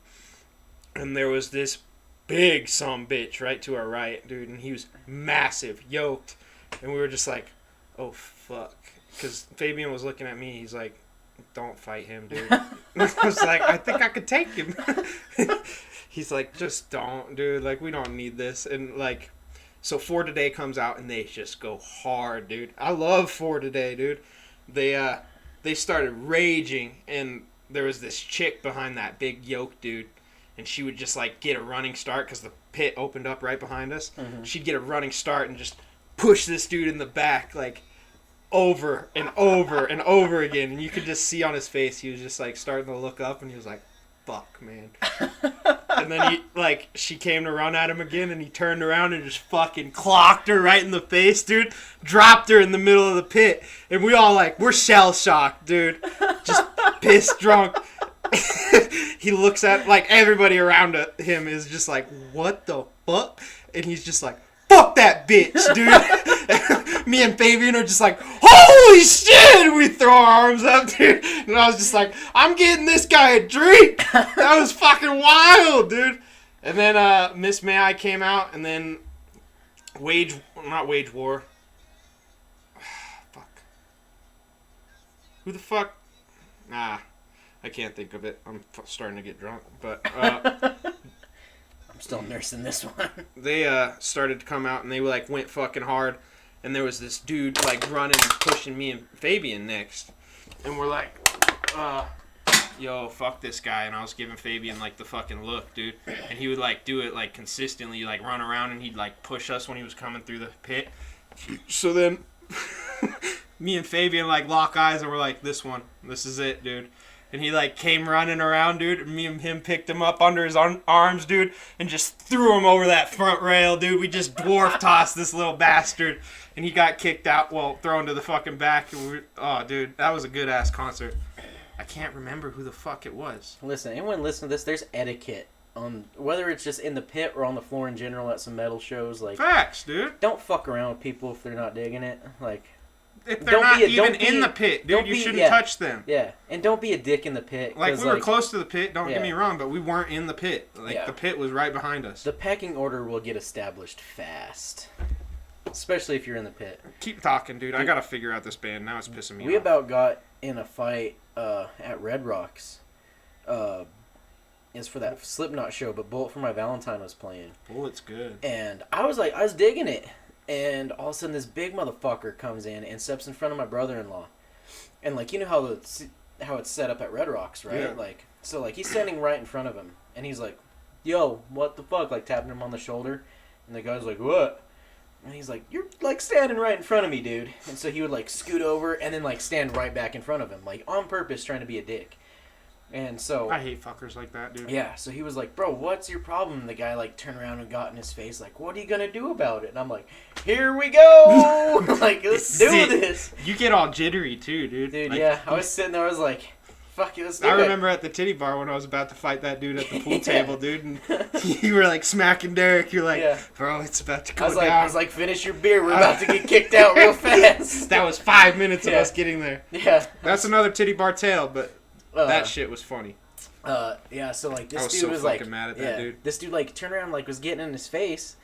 and there was this big sumbitch right to our right, dude, and he was massive, yoked, and we were just like, oh fuck, because Fabian was looking at me, he's like, don't fight him, dude. I was like, I think I could take him. He's like, just don't, dude, like we don't need this. And like, so For Today comes out and they just go hard, dude. I love For Today, dude. They started raging, and there was this chick behind that big yoke dude, and she would just like get a running start because the pit opened up right behind us. Mm-hmm. She'd get a running start and just push this dude in the back like over and over and over again, and you could just see on his face he was just like starting to look up, and he was like, fuck, man. And then she came to run at him again, and he turned around and just fucking clocked her right in the face, dude. Dropped her in the middle of the pit. And we all we're shell shocked, dude. Just pissed drunk. He looks at, everybody around him is just like, what the fuck? And he's just like, fuck that bitch, dude. Me and Fabian are just like, holy shit! We throw our arms up, dude. And I was just like, I'm getting this guy a drink. That was fucking wild, dude. And then Miss May I came out, and then not Wage War. Fuck. Who the fuck? Nah, I can't think of it. I'm starting to get drunk, but I'm still nursing this one. They started to come out, and they went fucking hard, and there was this dude running and pushing me and Fabian next, and we're like, yo, fuck this guy. And I was giving Fabian the fucking look, dude, and he would do it consistently, run around, and he'd push us when he was coming through the pit. So then me and Fabian lock eyes, and we're like, this is it, dude. And he came running around, dude, and me and him picked him up under his arms, dude, and just threw him over that front rail, dude. We just dwarf tossed this little bastard, and he got kicked out, thrown to the fucking back. And oh, dude, that was a good ass concert. I can't remember who the fuck it was. Listen, anyone listen to this, there's etiquette on whether it's just in the pit or on the floor in general at some metal shows. Facts, dude. Don't fuck around with people if they're not digging it. If they're not even in the pit, dude, you shouldn't touch them. Yeah, and don't be a dick in the pit. We were close to the pit, don't get me wrong, but we weren't in the pit. The pit was right behind us. The pecking order will get established fast. Especially if you're in the pit. Keep talking, dude. I gotta figure out this band. Now it's pissing me off. We about got in a fight at Red Rocks. It's for that Slipknot show, but Bullet for My Valentine was playing. Bullet's good. And I was digging it. And all of a sudden, this big motherfucker comes in and steps in front of my brother-in-law. And, you know how it's set up at Red Rocks, right? Yeah. So he's standing right in front of him. And he's like, yo, what the fuck? Tapping him on the shoulder. And the guy's like, what? And he's like, you're, standing right in front of me, dude. And so he would, scoot over and then, stand right back in front of him. On purpose, trying to be a dick. And so... I hate fuckers like that, dude. Yeah, so he was like, bro, what's your problem? And the guy, turned around and got in his face, what are you gonna do about it? And I'm like, here we go! Let's do this! You get all jittery, too, dude. Dude, yeah, I was sitting there, I was like, fuck it, let's do it. I remember at the titty bar when I was about to fight that dude at the pool table, dude, and you were, smacking Derek. You're like, bro, it's about to go down. I was like, finish your beer, we're about to get kicked out real fast. That was 5 minutes of us getting there. Yeah. That's another titty bar tale, but... that shit was funny. Yeah, so this I was dude so was fucking mad at that dude. This dude turned around was getting in his face,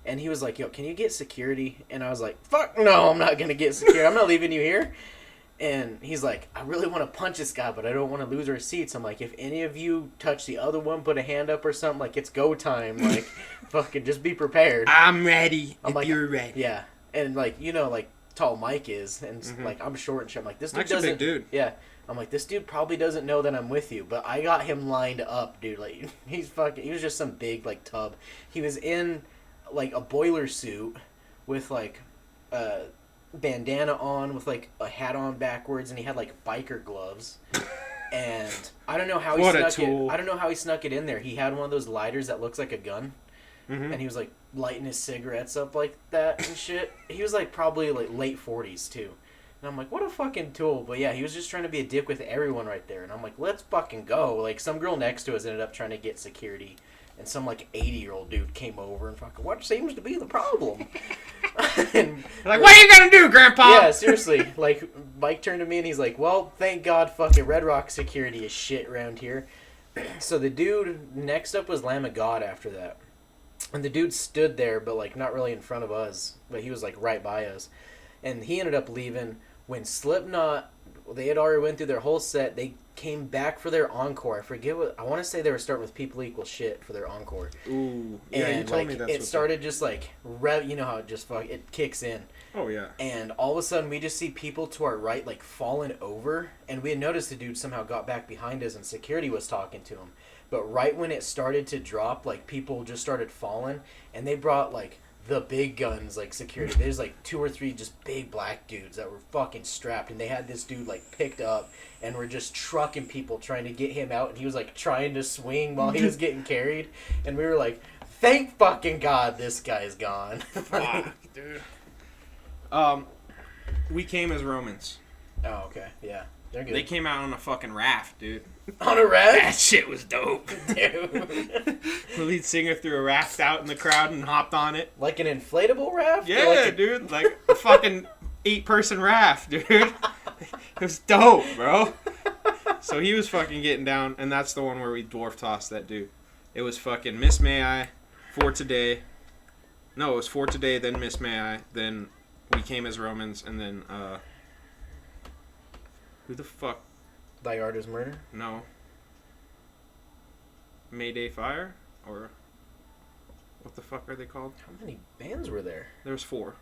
And he was like, yo, can you get security? And I was like, fuck no, I'm not going to get security. I'm not leaving you here. And he's like, I really want to punch this guy, but I don't want to lose our seats. I'm like, if any of you touch the other one, put a hand up or something, like, it's go time. Like, fucking just be prepared. I'm ready I'm if like, you're ready. Yeah. And, like, you know, like, tall Mike is. And, like, I'm short and shit. I'm like, this dude Mike's a doesn't... big dude. Yeah. I'm like, this dude probably doesn't know that I'm with you. But I got him lined up, dude. Like, he was just some big, like, tub. He was in, like, a boiler suit with, like, bandana on with like a hat on backwards, and he had like biker gloves. And I don't know how he snuck it. I don't know how he snuck it in there. He had one of those lighters that looks like a gun, and he was like lighting his cigarettes up like that and shit. He was like probably like late 40s too. And I'm like, what a fucking tool. But yeah, he was just trying to be a dick with everyone right there. And I'm like, let's fucking go. Like, some girl next to us ended up trying to get security. And some, like, 80-year-old dude came over and fucking, what seems to be the problem? And, like, what are you gonna do, Grandpa? Yeah, seriously. Like, Mike turned to me and he's like, well, thank God fucking Red Rock security is shit around here. So the dude next up was Lamb of God after that. And the dude stood there, but, like, not really in front of us. But he was, like, right by us. And he ended up leaving when Slipknot, they had already went through their whole set. They came back for their encore. I forget what, I want to say they were starting with People Equal Shit for their encore. Ooh. Yeah, and you told like, me that's it started just like, you know how it just it kicks in. Oh, yeah. And all of a sudden we just see people to our right like falling over. And we had noticed the dude somehow got back behind us and security was talking to him. But right when it started to drop, like people just started falling. And they brought like the big guns, like security. There's like 2 or 3 just big black dudes that were fucking strapped, and they had this dude like picked up and were just trucking people trying to get him out, and he was like trying to swing while he was getting carried, and we were like, thank fucking God this guy's gone. Fuck, dude. We came as Romans. Oh, okay, yeah. They're good. They came out on a fucking raft, dude. On a raft? That shit was dope. Dude. The lead singer threw a raft out in the crowd and hopped on it. Like an inflatable raft? Yeah, like dude. Like a fucking 8-person raft, dude. It was dope, bro. So he was fucking getting down, and that's the one where we dwarf tossed that dude. It was fucking Miss May I, For Today. No, it was For Today, then Miss May I, then We Came as Romans, and then, who the fuck? Thy Art is Murder? No. Mayday Fire? Or what the fuck are they called? How many bands were there? There was 4.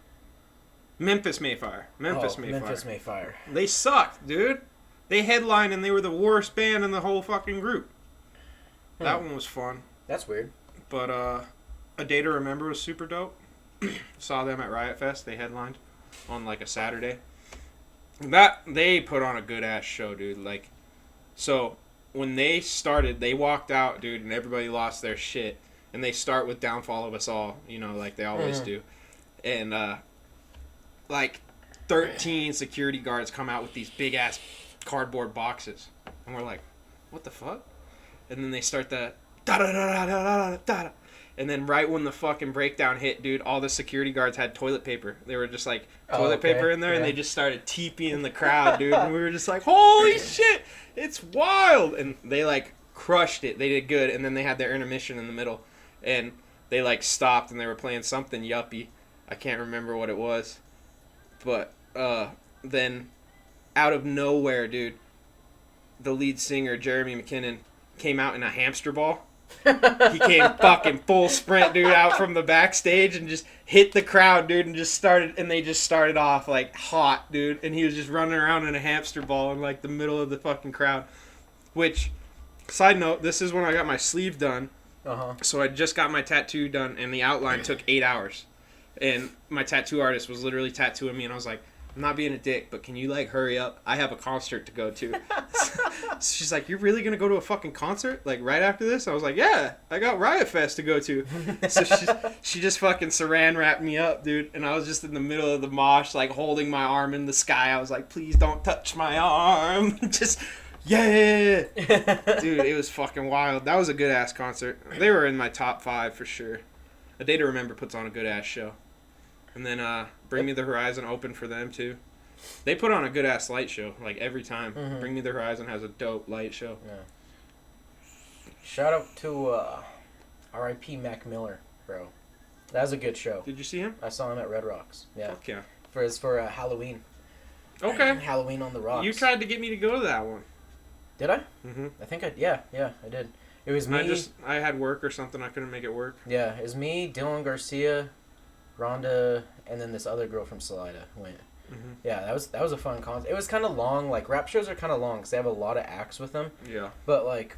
Memphis Mayfire. Memphis Mayfire. Memphis Mayfire. They sucked, dude. They headlined and they were the worst band in the whole fucking group. That one was fun. That's weird. But A Day to Remember was super dope. Saw them at Riot Fest. They headlined on like a Saturday. They put on a good ass show, dude. Like, so when they started, they walked out, dude, and everybody lost their shit. And they start with Downfall of Us All, you know, like they always do. And like 13 security guards come out with these big ass cardboard boxes, and we're like, what the fuck? And then they start the da da da da da da da. And then right when the fucking breakdown hit, dude, all the security guards had toilet paper. They were just like toilet paper in there, and they just started TPing the crowd, dude. And we were just like, holy shit, it's wild. And they like crushed it. They did good. And then they had their intermission in the middle, and they like stopped and they were playing something yuppie. I can't remember what it was, but then out of nowhere, dude, the lead singer Jeremy McKinnon came out in a hamster ball. He came fucking full sprint, dude, out from the backstage and just hit the crowd, dude, and they just started off like hot, dude, and he was just running around in a hamster ball in like the middle of the fucking crowd. Which, side note, this is when I got my sleeve done. So I just got my tattoo done, and the outline took 8 hours, and my tattoo artist was literally tattooing me, and I was like, I'm not being a dick, but can you, like, hurry up? I have a concert to go to. So she's like, you're really going to go to a fucking concert? Like, right after this? I was like, yeah, I got Riot Fest to go to. So she just fucking saran wrapped me up, dude. And I was just in the middle of the mosh, like, holding my arm in the sky. I was like, please don't touch my arm. Just, yeah. Dude, it was fucking wild. That was a good-ass concert. They were in my top 5 for sure. A Day to Remember puts on a good-ass show. And then Bring Me the Horizon opened for them, too. They put on a good-ass light show, like, every time. Bring Me the Horizon has a dope light show. Yeah. Shout out to R.I.P. Mac Miller, bro. That was a good show. Did you see him? I saw him at Red Rocks. Yeah. Fuck yeah. For Halloween. Okay. Halloween on the Rocks. You tried to get me to go to that one. Did I? Mm-hmm. I think I did. It was me. I had work or something. I couldn't make it work. Yeah, it was me, Dylan Garcia, Rhonda, and then this other girl from Salida went. Mm-hmm. Yeah, that was a fun concert. It was kind of long. Like, rap shows are kind of long because they have a lot of acts with them. Yeah. But, like,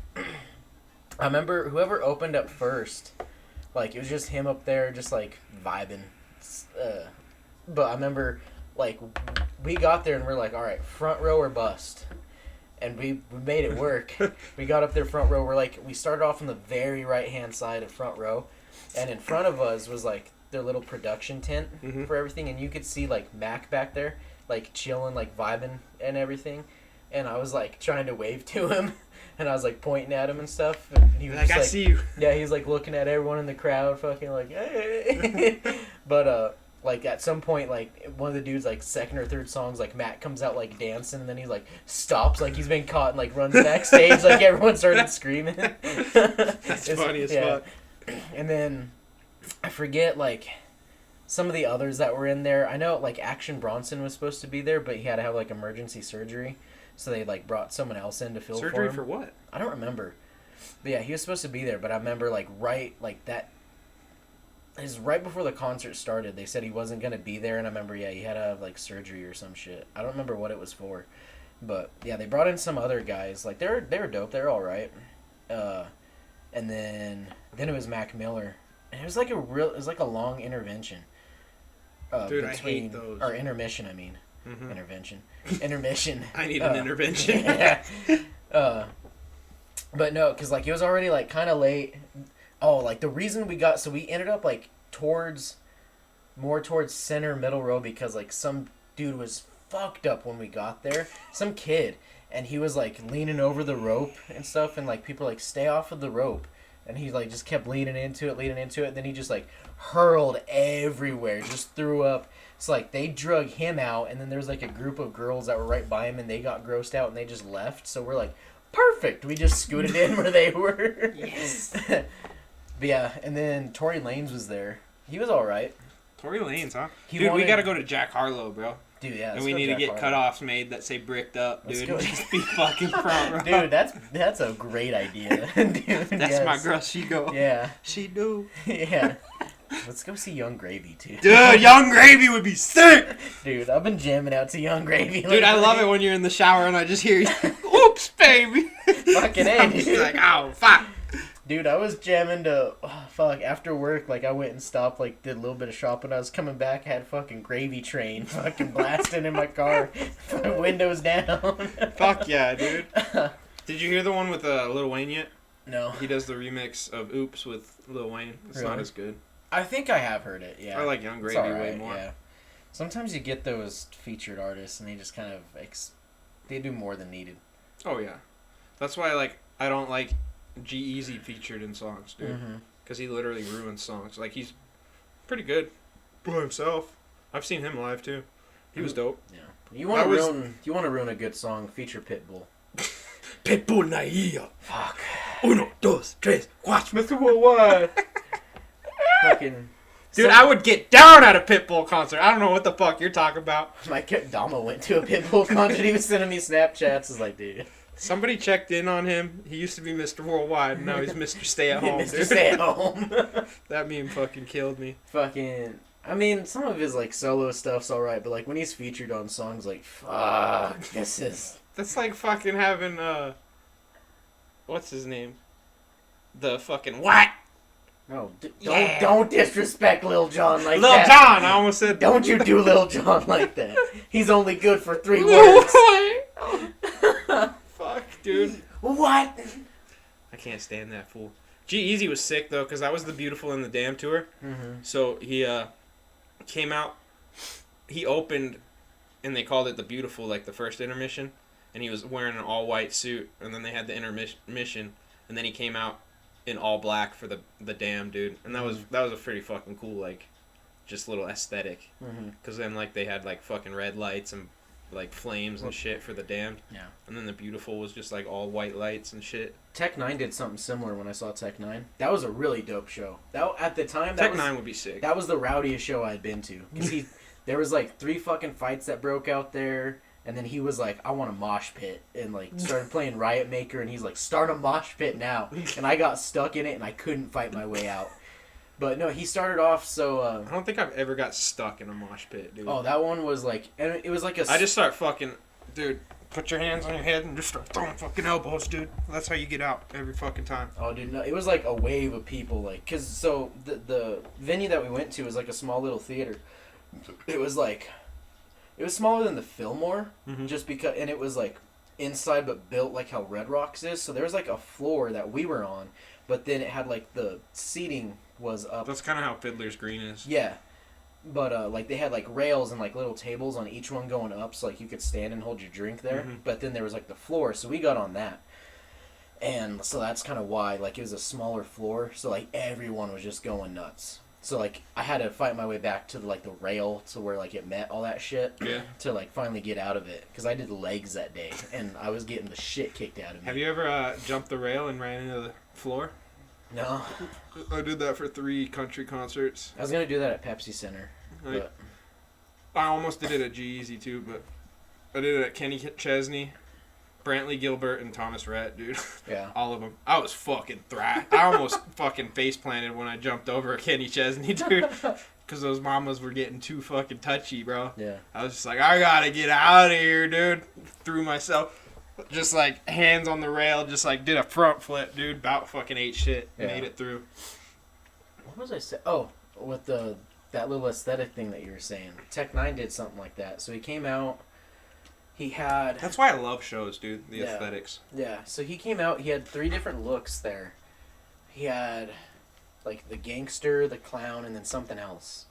I remember whoever opened up first, like, it was just him up there just, like, vibing. But I remember, like, we got there and we're like, all right, front row or bust. And we made it work. We got up there front row. We started off on the very right-hand side of front row. And in front of us was, like, their little production tent for everything. And you could see, like, Mac back there, like, chilling, like, vibing and everything. And I was, like, trying to wave to him. And I was, like, pointing at him and stuff. And he was like, just, I see you. Yeah, he's, like, looking at everyone in the crowd, fucking, like, hey. But, like, at some point, like, one of the dudes, like, second or third songs, like, Matt comes out, like, dancing, and then he, like, stops, like, he's been caught and, like, runs backstage, like, everyone started screaming. That's funny as fuck. And then, I forget, like, some of the others that were in there. I know, like, Action Bronson was supposed to be there, but he had to have, like, emergency surgery, so they, like, brought someone else in to fill for him. Surgery for what? I don't remember. But, yeah, he was supposed to be there, but I remember, like, that... It was right before the concert started. They said he wasn't going to be there, and I remember, he had to have, like, surgery or some shit. I don't remember what it was for. But, yeah, they brought in some other guys. Like, they were dope. They were all right. And then it was Mac Miller. And it was like a long intervention. Dude, I hate those. Or intermission, I mean. Mm-hmm. Intermission. I need an intervention. Yeah. But no, because, like, it was already, like, kind of late. Oh, like, the reason we ended up, like, more towards center middle row because, like, some dude was fucked up when we got there. Some kid. And he was, like, leaning over the rope and stuff, and, like, people were like, stay off of the rope. And he, like, just kept leaning into it, then he just, like, hurled everywhere, just threw up. So, like, they drug him out, and then there was, like, a group of girls that were right by him, and they got grossed out, and they just left. So we're like, perfect! We just scooted in where they were. Yes! But yeah, and then Tory Lanez was there. He was alright. Tory Lanez, huh? Dude, we gotta go to Jack Harlow, bro. Dude, yeah. And we need to get cutoffs made that say bricked up, dude. Just be fucking front row. Dude, that's a great idea. Dude, that's my girl, she go. Yeah. She do. Yeah. Let's go see Young Gravy, too. Dude, Young Gravy would be sick! Dude, I've been jamming out to Young Gravy. Dude, I love it when you're in the shower and I just hear you, oops, baby! Fucking A, I'm just like, oh, fuck. Dude, I was jamming to, after work, like, I went and stopped, like, did a little bit of shopping. I was coming back, had fucking Gravy Train fucking blasting in my car, windows down. Fuck yeah, dude. Did you hear the one with Lil Wayne yet? No. He does the remix of Oops with Lil Wayne. It's not as good. I think I have heard it, yeah. I like Young Gravy way more. Yeah. Sometimes you get those featured artists, and they just kind of, they do more than needed. Oh, yeah. That's why, like, I don't like G-Eazy featured in songs, dude. Because he literally ruins songs. Like, he's pretty good by himself. I've seen him live, too. He was dope. Yeah. You want to ruin a good song, feature Pitbull. Pitbull Naya. Fuck. Uno, dos, tres, cuatro. Mr. Worldwide. Fucking. Dude, I would get down at a Pitbull concert. I don't know what the fuck you're talking about. My kid Dama went to a Pitbull concert. He was sending me Snapchats. It's like, dude. Somebody checked in on him. He used to be Mr. Worldwide, and now he's Mr. Stay at Home. Mr. Stay at Home. That meme fucking killed me. Fucking. I mean, some of his, like, solo stuff's alright, but, like, when he's featured on songs, like, fuck, this is... That's like fucking having, what's his name? The fucking what? No, don't disrespect Lil Jon like Lil that. Lil Jon, I almost said... Don't you do Lil Jon like that. He's only good for 3 words. Fuck, dude. What? I can't stand that fool. G-Eazy was sick, though, because that was the Beautiful and the Damned tour. So he came out, he opened, and they called it the Beautiful, like the first intermission, and he was wearing an all-white suit, and then they had the intermission, and then he came out in all black for the Damned, dude. And that was a pretty fucking cool, like, just little aesthetic. Because then, like, they had, like, fucking red lights and like flames and shit for the damned. Yeah. And then the beautiful was just like all white lights and shit. Tech 9 did something similar when I saw Tech 9. That was a really dope show. That at the time, Tech 9 would be sick. That was the rowdiest show I'd been to. Because there was like 3 fucking fights that broke out there. And then he was like, I want a mosh pit. And like started playing Riot Maker. And he's like, start a mosh pit now. And I got stuck in it and I couldn't fight my way out. But no, he started off so... I don't think I've ever got stuck in a mosh pit, dude. Oh, that one was like... And it was like a... I just start fucking... Dude, put your hands on your head and just start throwing fucking elbows, dude. That's how you get out every fucking time. Oh, dude, no, it was like a wave of people, like... Because, so, the venue that we went to was like a small little theater. It was like... It was smaller than the Fillmore, just because... And it was like inside but built like how Red Rocks is. So there was like a floor that we were on, but then it had like the seating... was up. That's kind of how Fiddler's Green is. Yeah. But, like, they had, like, rails and, like, little tables on each one going up, so, like, you could stand and hold your drink there. Mm-hmm. But then there was, like, the floor, so we got on that. And so that's kind of why, like, it was a smaller floor, so, like, everyone was just going nuts. So, like, I had to fight my way back to, like, the rail to where, like, it met all that shit. Yeah. To, like, finally get out of it. Because I did legs that day, and I was getting the shit kicked out of me. Have you ever jumped the rail and ran into the floor? No. I did that for 3 country concerts. I was going to do that at Pepsi Center. But... I almost did it at G-Eazy too, but I did it at Kenny Chesney, Brantley Gilbert, and Thomas Rhett, dude. Yeah. All of them. I was fucking thrashed. I almost fucking face planted when I jumped over Kenny Chesney, dude. Because those mamas were getting too fucking touchy, bro. Yeah. I was just like, I gotta get out of here, dude. Threw myself. Just like hands on the rail, just like did a front flip, dude. About fucking ate shit. Yeah. Made it through. What was I saying? Oh, with that little aesthetic thing that you were saying. Tech 9 did something like that. So he came out. He had. That's why I love shows, dude. The aesthetics. Yeah. So he came out. He had 3 different looks there. He had like the gangster, the clown, and then something else.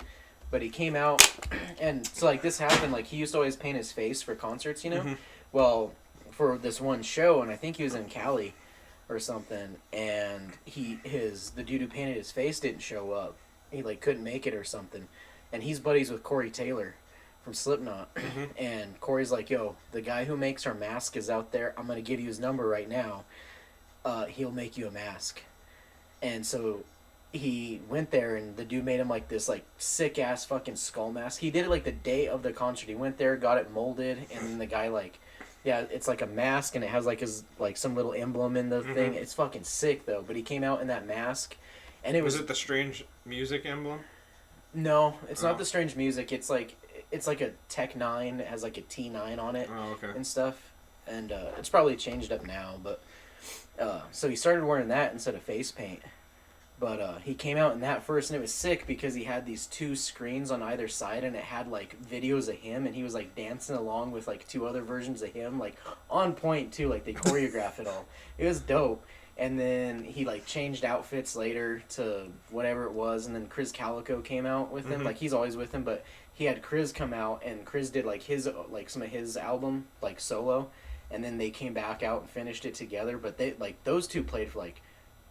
But he came out, and so like this happened. Like he used to always paint his face for concerts, you know. Mm-hmm. Well. For this one show, and I think he was in Cali or something, and the dude who painted his face didn't show up. He like couldn't make it or something, and he's buddies with Corey Taylor from Slipknot. Mm-hmm. And Corey's like, yo, the guy who makes our mask is out there. I'm gonna give you his number right now. He'll make you a mask. And so he went there, and the dude made him like this like sick ass fucking skull mask. He did it like the day of the concert. He went there, got it molded, and then the guy like. Yeah, it's like a mask, and it has like his like some little emblem in the thing. It's fucking sick though. But he came out in that mask, and it was it the Strange Music emblem? No, it's not the Strange Music. It's like a Tech 9. It has like a T9 on it. Oh, okay. And stuff, and it's probably changed up now. But so he started wearing that instead of face paint. But he came out in that first, and it was sick because he had these 2 screens on either side, and it had, like, videos of him, and he was, like, dancing along with, like, 2 other versions of him, like, on point, too. Like, they choreographed it all. It was dope. And then he, like, changed outfits later to whatever it was, and then Chris Calico came out with him. Like, he's always with him, but he had Chris come out, and Chris did, like, some of his album, like, solo, and then they came back out and finished it together. But they, like, those 2 played for, like,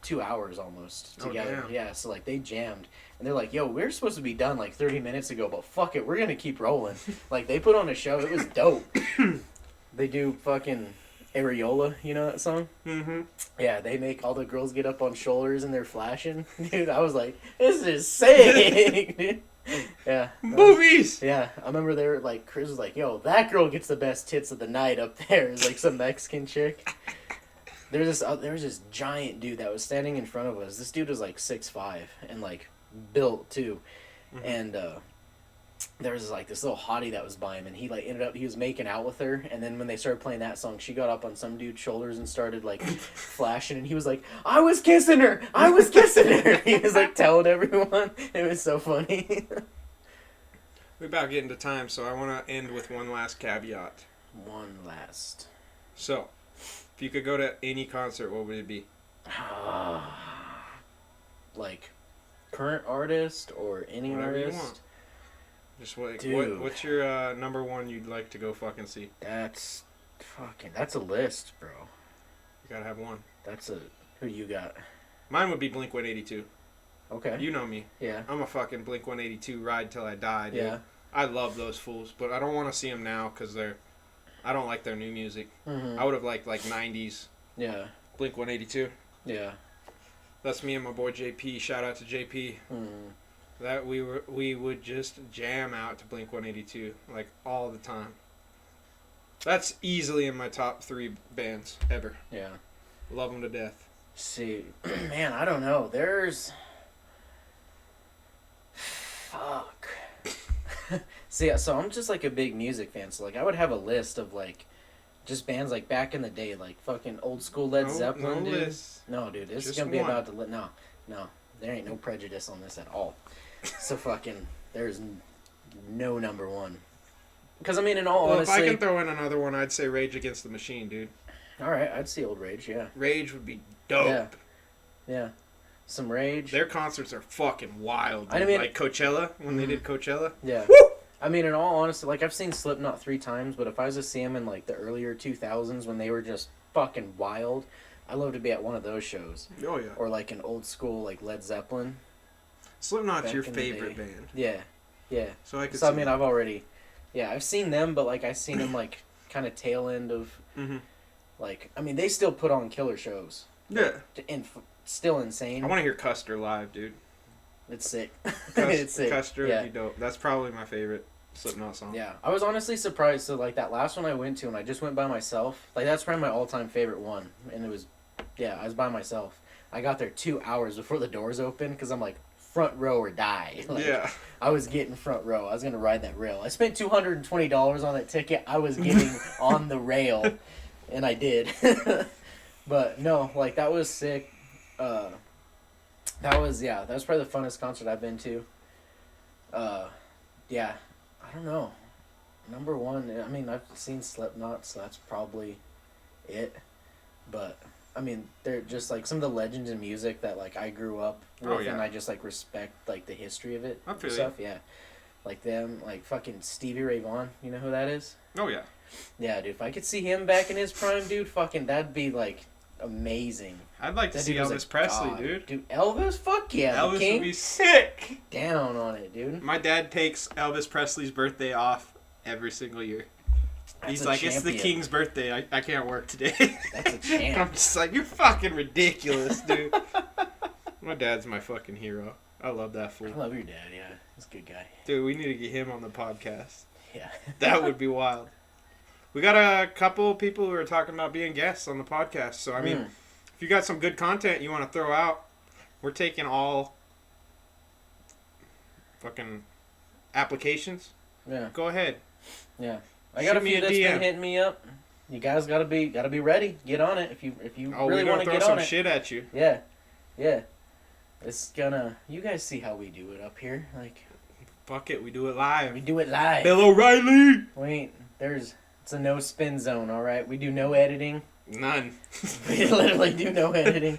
2 hours almost together. Oh, yeah, so like they jammed, and they're like, yo, we're supposed to be done like 30 minutes ago, but fuck it, we're gonna keep rolling. Like they put on a show. It was dope. They do fucking Areola, you know that song? Mm-hmm. Yeah, they make all the girls get up on shoulders and they're flashing. Dude, I was like, this is sick, dude. Yeah. Movies! Yeah, I remember they were like, Chris was like, yo, that girl gets the best tits of the night up there. It's like some Mexican chick. There was this giant dude that was standing in front of us. This dude was like 6'5" and like built too. Mm-hmm. And there was like this little hottie that was by him, and he like he was making out with her, and then when they started playing that song, she got up on some dude's shoulders and started like flashing, and he was like, I was kissing her! He was like telling everyone. It was so funny. We're about getting to time, so I want to end with one last caveat. One last. So, if you could go to any concert, what would it be? Like, current artist or any Whatever artist? You want. Just what? Dude. What's your number one you'd like to go fucking see? That's a list, bro. You gotta have one. Who you got? Mine would be Blink-182. Okay. You know me. Yeah. I'm a fucking Blink-182 ride till I die, dude. Yeah. I love those fools, but I don't want to see them now because they're I don't like their new music. Mm-hmm. I would have liked like 90s Yeah. Blink 182. Yeah. That's me and my boy JP. Shout out to JP. That we would just jam out to Blink 182 like all the time. That's easily in my top 3 bands ever. Yeah. Love them to death. See, man, I don't know. There's... Fuck. See, so I'm just like a big music fan. So like I would have a list of like just bands like back in the day, like fucking old school Led Zeppelin, dude. List. No, dude, this is Just gonna be one. about to no. There ain't no prejudice on this at all. So fucking there's no number one. Because I mean, in all honesty, if I can throw in another one, I'd say Rage Against the Machine, dude. all right, I'd see old Rage, yeah. Rage would be dope. Yeah. Some Rage. Their concerts are fucking wild. I Dude. mean- Like Coachella, when they did Coachella. Yeah. Woo! I mean, in all honesty, like, I've seen Slipknot 3 times, but if I was to see them in, like, the earlier 2000s when they were just fucking wild, I'd love to be at one of those shows. Oh, yeah. Or, like, an old school, like, Led Zeppelin. Slipknot's Back your in the favorite day. band. Yeah. Yeah. So I could So, see I mean, that. I've already... Yeah, I've seen them, but, like, I've seen them, like, kind of tail end of... Mm-hmm. Like, I mean, they still put on killer shows. Yeah. And still insane. I want to hear Custer live, dude. It's sick. Custer, It's sick. Custer Yeah. would be dope. That's probably my favorite Slipknot song. Yeah, I was honestly surprised. So, like, that last one I went to, and I just went by myself. Like, that's probably my all-time favorite one. And it was, yeah, I was by myself. I got there 2 hours before the doors opened, because I'm like, front row or die. Like, Yeah. I was getting front row. I was going to ride that rail. I spent $220 on that ticket. I was getting on the rail, and I did. But, no, like, that was sick. That was probably the funnest concert I've been to. Yeah, I don't know. Number one, I mean, I've seen Slipknot, so that's probably it. But, I mean, they're just, like, some of the legends in music that, like, I grew up with, Oh, yeah. and I just, like, respect, like, the history of it. I feel and stuff, yeah. Like them, like, fucking Stevie Ray Vaughan, you know who that is? Oh, yeah. Yeah, dude, if I could see him back in his prime, dude, fucking, that'd be, like, amazing. I'd like to That see dude was Elvis a Presley, god. dude. Dude, Elvis, fuck yeah, the Elvis king. would be sick. Down on it, dude. My dad takes Elvis Presley's birthday off every single year. That's He's a like, it's the champion. king's birthday. I can't work today. That's a champ. I'm just like, you're fucking ridiculous, dude. My dad's my fucking hero. I love that I fool. love your dad, yeah. He's a good guy. Dude, we need to get him on the podcast. Yeah. That would be wild. We got a couple people who are talking about being guests on the podcast. So, I mean, if you got some good content you want to throw out, we're taking all fucking applications. Yeah. Go ahead. Yeah. I got a Shoot me few a that's DM. been hitting me up. You guys gotta be ready. Get on it if you Oh, really we're want gonna to throw get some on it. shit at you. Yeah. Yeah. It's gonna. You guys see how we do it up here. Like, Fuck it, we do it we live. do it live. Bill O'Reilly. Wait, it's a no spin zone. All right, we do no editing. None. We literally do no editing.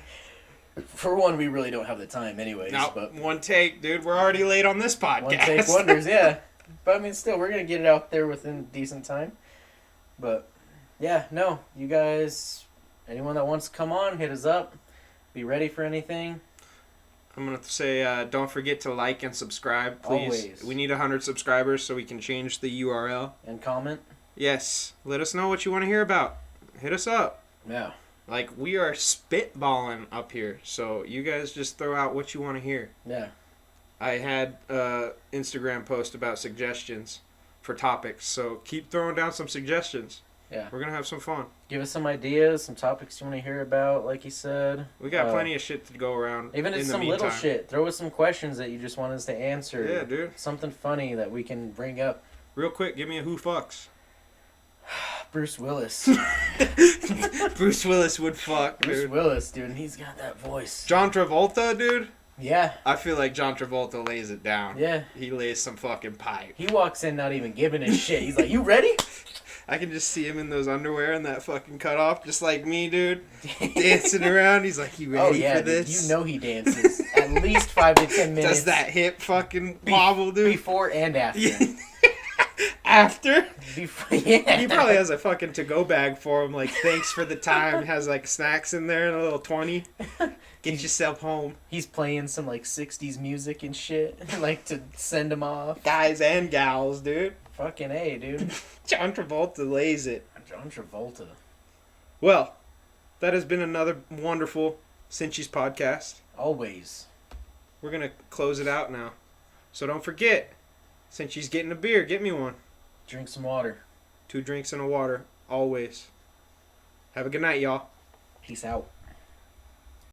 For one, we really don't have the time, anyways. No, But one take, dude. We're already late on this podcast. one take wonders, yeah. But I mean, still, we're gonna get it out there within decent time. But yeah, no, you guys, anyone that wants to come on, hit us up. Be ready for anything. I'm going to say don't forget to like and subscribe, please. Always. We need 100 subscribers so we can change the URL. And comment. Yes. Let us know what you want to hear about. Hit us up. Yeah. Like, we are spitballing up here, so you guys just throw out what you want to hear. Yeah. I had an Instagram post about suggestions for topics, so keep throwing down some suggestions. Yeah. We're going to have some fun. Give us some ideas, some topics you want to hear about, like you said. We got plenty of shit to go around. Even if in it's the some meantime. little shit. Throw us some questions that you just want us to answer. Yeah, dude. Something funny that we can bring up. Real quick, give me a who fucks. Bruce Willis. Bruce Willis would fuck, Bruce dude. Willis, dude. He's got that voice. John Travolta, dude. Yeah. I feel like John Travolta lays it down. Yeah. He lays some fucking pipe. He walks in not even giving a shit. He's like, you ready? I can just see him in those underwear and that fucking cutoff, just like me, dude. Dancing around. He's like, you ready Oh, yeah, for dude. this? You know he dances at least 5 to 10 minutes. Does that hip fucking wobble, dude? Before and after. After? Before, yeah. He probably has a fucking to-go bag for him, like, thanks for the time. Has, like, snacks in there and a little 20. Get yourself home. He's playing some, like, 60s music and shit. Like, to send him off. Guys and gals, dude. Fucking A, dude. John Travolta lays it. John Travolta. Well, that has been another wonderful Sinchies podcast. Always. We're going to close it out now. So don't forget, Sinchies getting a beer, get me one. Drink some water. 2 drinks and a water, always. Have a good night, y'all. Peace out.